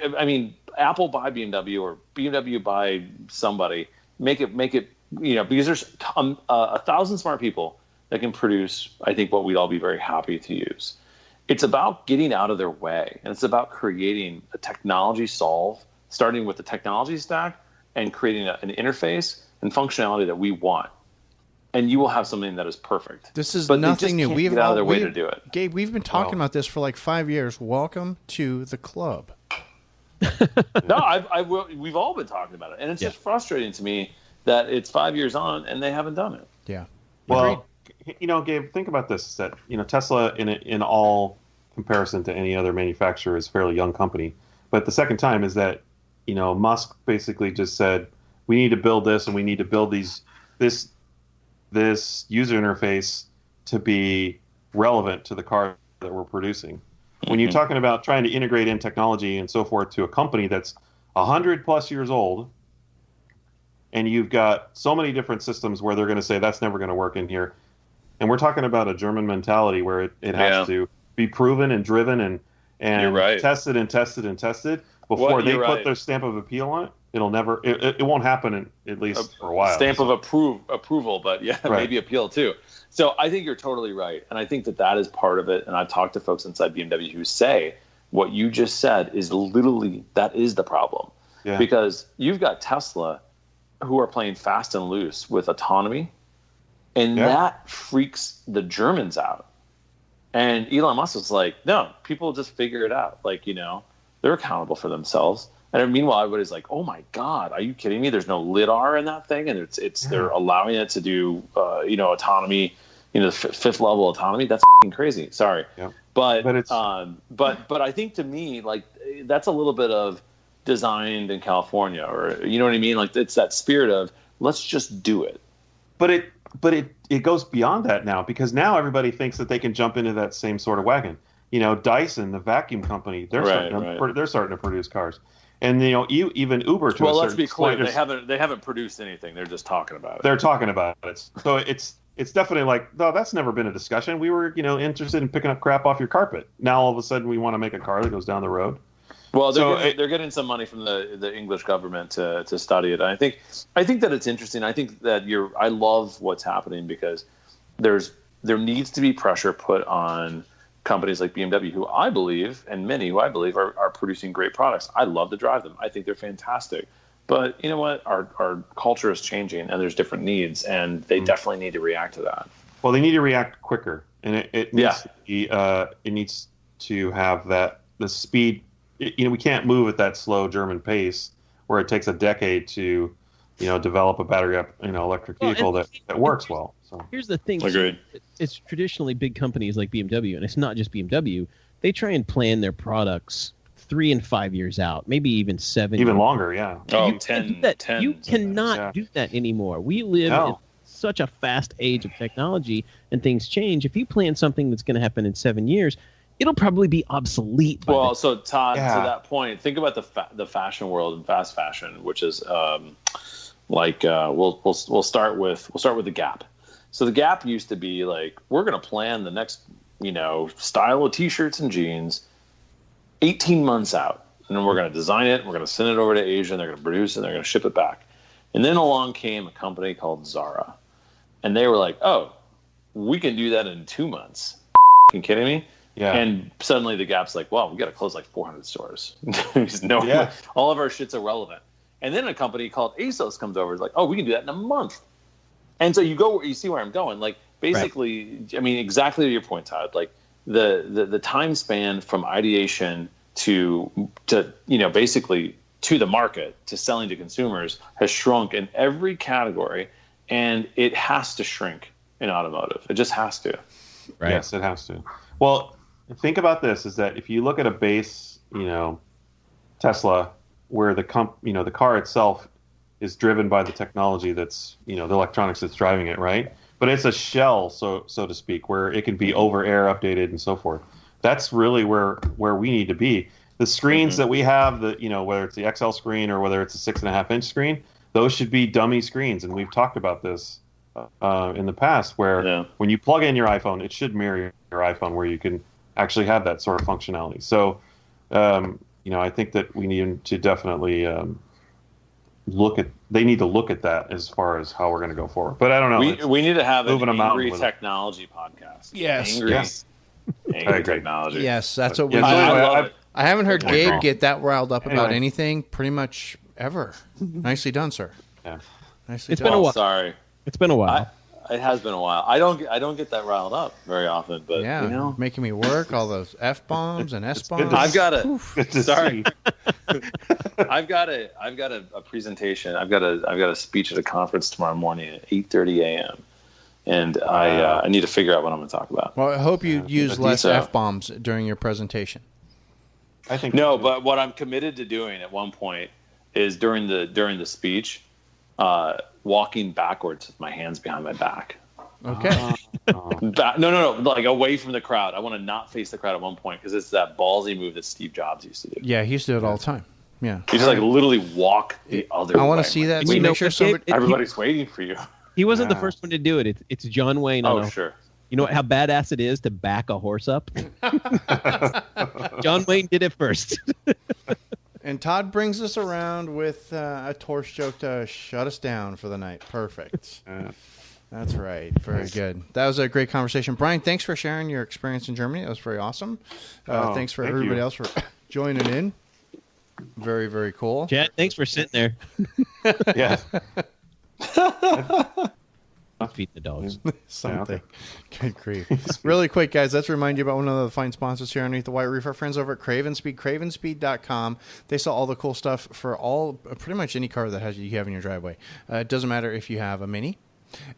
Apple buy BMW or BMW buy somebody, make it, because there's 1,000 smart people that can produce, I think, what we'd all be very happy to use. It's about getting out of their way, and it's about creating a technology solve, starting with the technology stack and creating an interface and functionality that we want. And you will have something that is perfect. This is But they nothing just new. can't We've get out of their way we've- to do it. Gabe, we've been talking about this for like 5 years. Welcome to the club. No, we've all been talking about it, and it's just frustrating to me that it's 5 years on and they haven't done it. Yeah. Well, Gabe, think about this: that Tesla, in all comparison to any other manufacturer, is a fairly young company. But the second time is that Musk basically just said, we need to build this, and we need to build this user interface to be relevant to the car that we're producing. When you're talking about trying to integrate in technology and so forth to a company that's 100+ years old, and you've got so many different systems where they're going to say that's never going to work in here, and we're talking about a German mentality where it has to be proven and driven and You're right. tested before they You're put right. their stamp of appeal on it. it'll never. It won't happen at least for a while. Stamp of approval, but yeah, Right. maybe appeal too. So I think you're totally right, and I think that is part of it. And I've talked to folks inside BMW who say what you just said is literally that is the problem, because you've got Tesla who are playing fast and loose with autonomy, and that freaks the Germans out. And Elon Musk was like, no, people just figure it out. Like, they're accountable for themselves. And meanwhile, everybody's like, oh my God, are you kidding me? There's no lidar in that thing. And they're allowing it to do, autonomy, fifth level autonomy. That's f***ing crazy. Sorry. Yeah. But it's, but I think to me, like, that's a little bit of designed in California, or, you know what I mean? Like, it's that spirit of let's just do it. But it goes beyond that now, because now everybody thinks that they can jump into that same sort of wagon. Dyson, the vacuum company, they're starting to produce cars, and even Uber. To let's be clear, they haven't produced anything. They're just talking about it. They're talking about it. So it's definitely like, no, that's never been a discussion. We were interested in picking up crap off your carpet. Now all of a sudden we want to make a car that goes down the road. Well, they're getting some money from the English government to study it. And I think that it's interesting. I think that I love what's happening, because there needs to be pressure put on companies like BMW, who I believe, and MINI, who I believe are producing great products. I love to drive them. I think they're fantastic. But you know what? Our culture is changing, and there's different needs, and they definitely need to react to that. Well, they need to react quicker, and it needs to be, it needs to have the speed. We can't move at that slow German pace where it takes a decade to, develop a battery up, electric vehicle that works well. So here's the thing. Agreed. It's traditionally big companies like BMW, and it's not just BMW. They try and plan their products 3 and 5 years out, maybe even 7 even years. longer. Yeah. Oh, You 10. You cannot do that anymore. We live in such a fast age of technology, and things change. If you plan something that's going to happen in 7 years, it'll probably be obsolete. Well, so Todd, to that point, think about the fashion world and fast fashion, which is we'll start with the Gap. So the Gap used to be like, we're going to plan the next style of T-shirts and jeans 18 months out, and then we're going to design it, we're going to send it over to Asia, and they're going to produce it, and they're going to ship it back. And then along came a company called Zara, and they were like, oh, we can do that in 2 months. You kidding me? Yeah. And suddenly the Gap's like, well, we got to close like 400 stores. All of our shit's irrelevant. And then a company called ASOS comes over. It's like, oh, we can do that in a month. And so you see where I'm going. Like, basically, I mean, exactly to your point, Todd. Like, the time span from ideation to basically to the market, to selling to consumers, has shrunk in every category, and it has to shrink in automotive. It just has to. Right. Yes, it has to. Well, think about this: is that if you look at a base, Tesla, where the car itself is driven by the technology that's, the electronics that's driving it, right? But it's a shell, so to speak, where it can be over-air updated and so forth. That's really where we need to be. The screens that we have, whether it's the XL screen or whether it's a 6.5-inch screen, those should be dummy screens. And we've talked about this in the past, where when you plug in your iPhone, it should mirror your iPhone, where you can actually have that sort of functionality. So, I think that we need to definitely they need to look at that as far as how we're going to go forward. But I don't know. We need to have an angry technology podcast. Yes. Angry technology. Yes, that's what we. I haven't heard Gabe get that riled up about anything pretty much ever. Nicely done, sir. Yeah. Nicely It's done. been a while. Sorry. It's been a while. It has been a while. I don't get that riled up very often, but making me work all those F-bombs and S-bombs. I've got a Sorry. I've got a presentation. I've got a speech at a conference tomorrow morning at 8:30 a.m. And I need to figure out what I'm going to talk about. Well, I hope you use less F-bombs during your presentation. I think no, but what I'm committed to doing at one point is during the speech, walking backwards with my hands behind my back. Okay. No, like away from the crowd. I want to not face the crowd at one point, because it's that ballsy move that Steve Jobs used to do. Yeah, he used to do it all the time. Yeah. He just literally walk the other way. I want to see that. So make sure everybody's waiting for you. He wasn't the first one to do it. It's John Wayne. Oh, sure. You know how badass it is to back a horse up? John Wayne did it first. And Todd brings us around with a torch joke to shut us down for the night. Perfect. That's right. Very good. That was a great conversation. Brian, thanks for sharing your experience in Germany. That was very awesome. Thanks for everybody else for joining in. Very, very cool. Chad, thanks for sitting there. Yeah. Feed the dogs. Something. Good grief. Really quick, guys, let's remind you about one of the fine sponsors here underneath the white roof. Our friends over at Cravenspeed, cravenspeed.com. They sell all the cool stuff for pretty much any car that you have in your driveway. It doesn't matter if you have a Mini.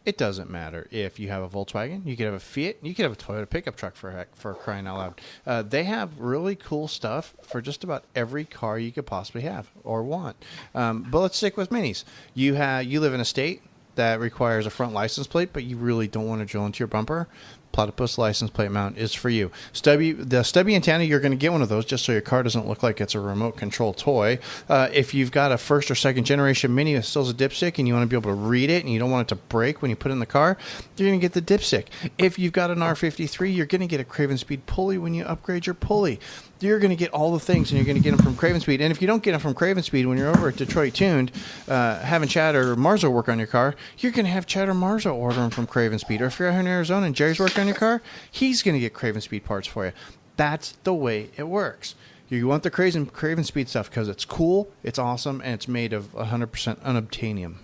It doesn't matter if you have a Volkswagen. You could have a Fiat. You could have a Toyota pickup truck for crying out loud. They have really cool stuff for just about every car you could possibly have or want. But let's stick with Minis. You live in a state that requires a front license plate, but you really don't want to drill into your bumper. Platypus license plate mount is for you. The stubby antenna, you're going to get one of those just so your car doesn't look like it's a remote control toy. If you've got a first or second generation Mini that still has a dipstick and you want to be able to read it and you don't want it to break when you put it in the car, you're going to get the dipstick. If you've got an R53, you're going to get a Cravenspeed pulley when you upgrade your pulley. You're going to get all the things, and you're going to get them from Cravenspeed. And if you don't get them from Cravenspeed when you're over at Detroit Tuned, having Chad or Marzo work on your car, you're going to have Chad or Marzo order them from Cravenspeed. Or if you're out here in Arizona and Jerry's working on your car, he's going to get Cravenspeed parts for you. That's the way it works. You want the Cravenspeed stuff because it's cool, it's awesome, and it's made of 100% unobtainium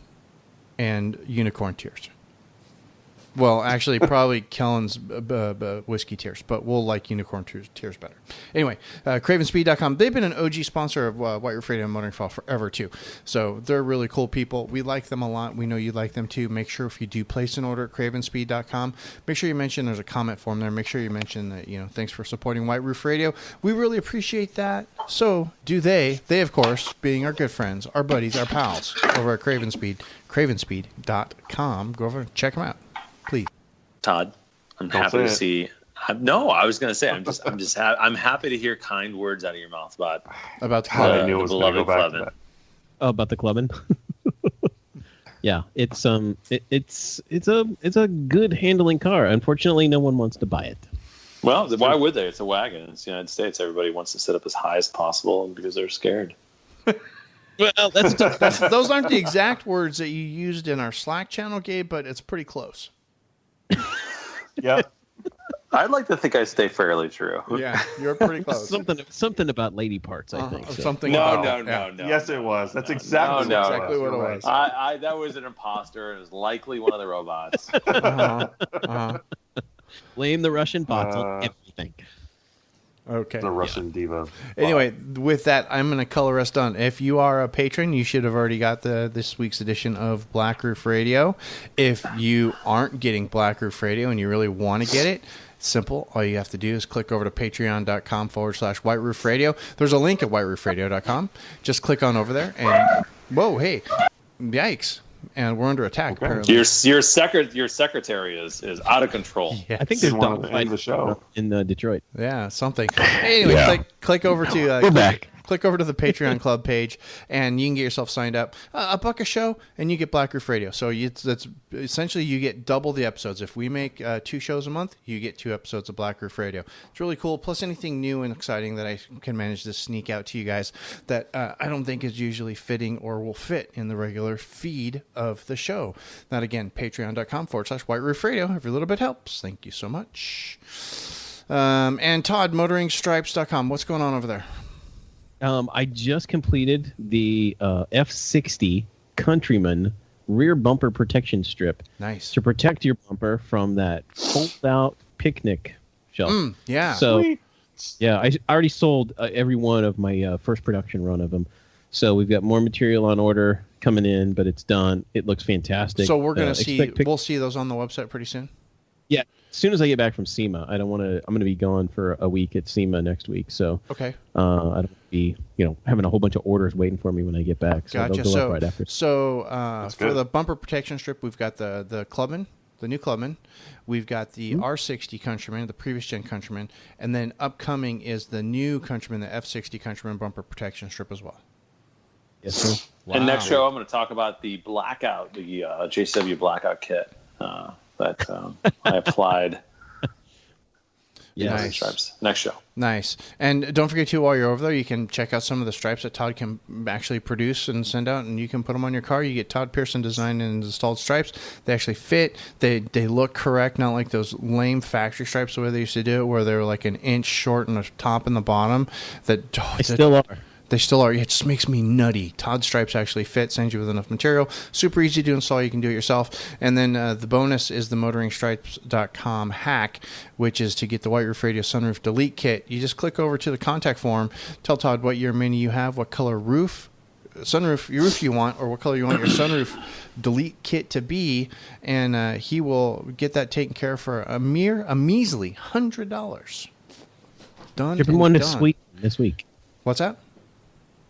and unicorn tears. Well, actually, probably Kellen's whiskey tears, but we'll like unicorn tears better. Anyway, Cravenspeed.com. They've been an OG sponsor of White Roof Radio and Motoring Fall forever, too. So they're really cool people. We like them a lot. We know you like them, too. Make sure if you do place an order at Cravenspeed.com, make sure you mention there's a comment form there. Make sure you mention that, thanks for supporting White Roof Radio. We really appreciate that. So do they. They, of course, being our good friends, our buddies, our pals over at Cravenspeed, Cravenspeed.com. Go over and check them out. Please, Todd, I'm happy to see. No, I was going to say I'm happy to hear kind words out of your mouth about the I knew it was going to go back to that. Oh, about the Clubman. Yeah, it's a good handling car. Unfortunately, no one wants to buy it. Well, why would they? It's a wagon. It's the United States. Everybody wants to sit up as high as possible because they're scared. Well, those aren't the exact words that you used in our Slack channel, Gabe, but it's pretty close. Yeah. I'd like to think I stay fairly true. Yeah, you're pretty close. something about lady parts, I think. So. Something. No. Yes, it was. That's exactly what it was. I that was an imposter. It was likely one of the robots. Blame the Russian bots on everything. Okay. The Russian diva. Anyway, with that, I'm going to color us done. If you are a patron, you should have already got this week's edition of Black Roof Radio. If you aren't getting Black Roof Radio and you really want to get it, simple. All you have to do is click over to patreon.com/White Roof Radio. There's a link at whiteroofradio.com. Just click on over there and, whoa, hey, yikes. And we're under attack. Okay. Apparently. Your secretary is out of control. Yes. I think there's wanted to end the show in Detroit. Yeah, something. Anyway, click over to we're back. Click over to the Patreon Club page, and you can get yourself signed up. $1 a show, and you get Black Roof Radio. So that's essentially you get double the episodes. If we make 2 shows a month, you get 2 episodes of Black Roof Radio. It's really cool. Plus anything new and exciting that I can manage to sneak out to you guys that I don't think is usually fitting or will fit in the regular feed of the show. That again, patreon.com/White Roof Radio. Every little bit helps. Thank you so much. And Todd, motoringstripes.com. What's going on over there? I just completed the F60 Countryman rear bumper protection strip. Nice. To protect your bumper from that fold-out picnic shelf. Yeah. So, Sweet. yeah, I already sold every one of my first production run of them. So we've got more material on order coming in, but it's done. It looks fantastic. So we're going to we'll see those on the website pretty soon? Yeah. As soon as I get back from SEMA, I'm going to be gone for a week at SEMA next week. So okay. I don't be, having a whole bunch of orders waiting for me when I get back. So gotcha. they'll go up right after. So for the bumper protection strip, we've got the Clubman, the new Clubman. We've got the R60 Countryman, the previous gen Countryman, and then upcoming is the new Countryman, the F60 Countryman bumper protection strip as well. Yes, sir. Wow. And next show, I'm going to talk about the blackout, the JCW blackout kit that I applied. Yeah. Motoring Nice. Stripes next show. Nice. And don't forget, too, while you're over there, you can check out some of the stripes that Todd can actually produce and send out, and you can put them on your car. You get Todd Pearson designed and installed stripes. They actually fit. They look correct, not like those lame factory stripes the way they used to do it, where they were like an inch short on the top and the bottom. They still are. They still are. It just makes me nutty. Todd stripes actually fit, sends you with enough material. Super easy to install. You can do it yourself. And then the bonus is the motoringstripes.com hack, which is to get the White Roof Radio Sunroof Delete Kit. You just click over to the contact form, tell Todd what your Mini you have, what color sunroof you want, or what color you want your sunroof delete kit to be, and he will get that taken care of for a measly $100. Done. Shipping and one to done. Sweden this week. What's that?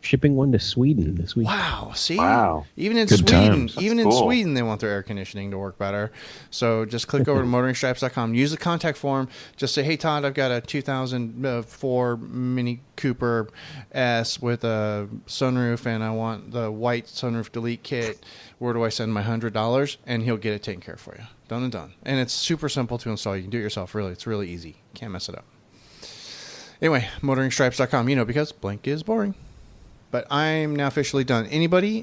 Shipping one to Sweden this week. Wow! See, Wow. even in Good Sweden, times. even in That's cool. Sweden, they want their air conditioning to work better. So just click over to motoringstripes.com. Use the contact form. Just say, "Hey Todd, I've got a 2004 Mini Cooper S with a sunroof, and I want the white sunroof delete kit. Where do I send my $100?" And he'll get it taken care of for you. Done and done. And it's super simple to install. You can do it yourself. Really, it's really easy. Can't mess it up. Anyway, motoringstripes.com. Because blank is boring. But I'm now officially done. Anybody?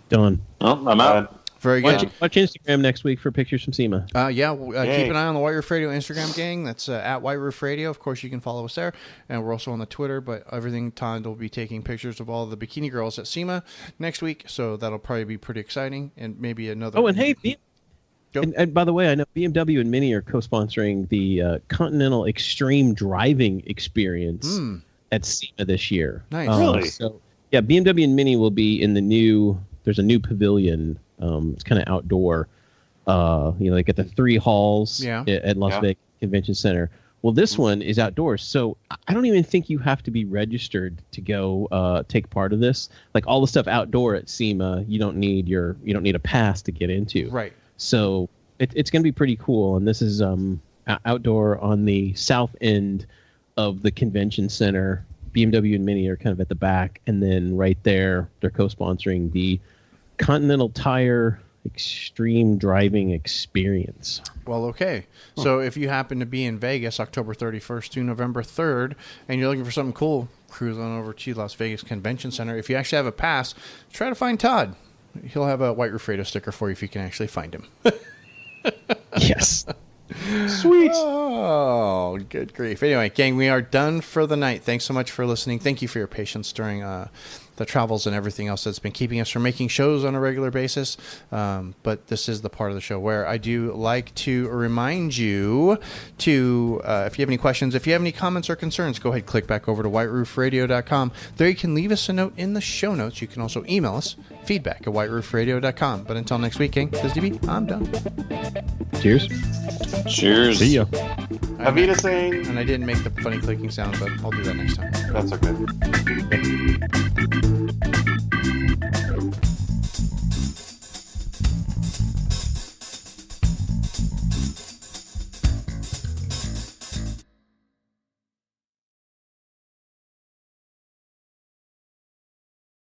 Done. Well, I'm out. Very good. Watch Instagram next week for pictures from SEMA. Keep Yay. an eye on the White Roof Radio Instagram gang. That's at White Roof Radio. Of course, you can follow us there. And we're also on the Twitter. But everything, Todd will be taking pictures of all the bikini girls at SEMA next week. So that'll probably be pretty exciting. And maybe another. Oh, and hey, Go. and by the way, I know BMW and Mini are co-sponsoring the Continental Extreme Driving Experience at SEMA this year. Nice. Really? So, yeah, BMW and Mini will be in there's a new pavilion. It's kind of outdoor. Like at the 3 halls at Las Vegas Convention Center. Well, this one is outdoors, so I don't even think you have to be registered to go take part of this. Like all the stuff outdoor at SEMA, you don't need a pass to get into. Right. So it's going to be pretty cool, and this is outdoor on the south end of the convention center. BMW and Mini are kind of at the back, and then right there, they're co-sponsoring the Continental Tire Extreme Driving Experience. Well, okay. So if you happen to be in Vegas October 31st to November 3rd, and you're looking for something cool, cruise on over to Las Vegas Convention Center. If you actually have a pass, try to find Todd. He'll have a White Roof Radio sticker for you if you can actually find him. Yes. Sweet. Oh, good grief. Anyway, gang, we are done for the night. Thanks so much for listening. Thank you for your patience during the travels and everything else that's been keeping us from making shows on a regular basis. But this is the part of the show where I do like to remind you to, if you have any questions, if you have any comments or concerns, go ahead, click back over to whiteroofradio.com. There you can leave us a note in the show notes. You can also email us, feedback@whiteroofradio.com. But until next week, gang, this is DB. I'm done. Cheers. Cheers. See ya. Avita saying. And I didn't make the funny clicking sound, but I'll do that next time. That's okay.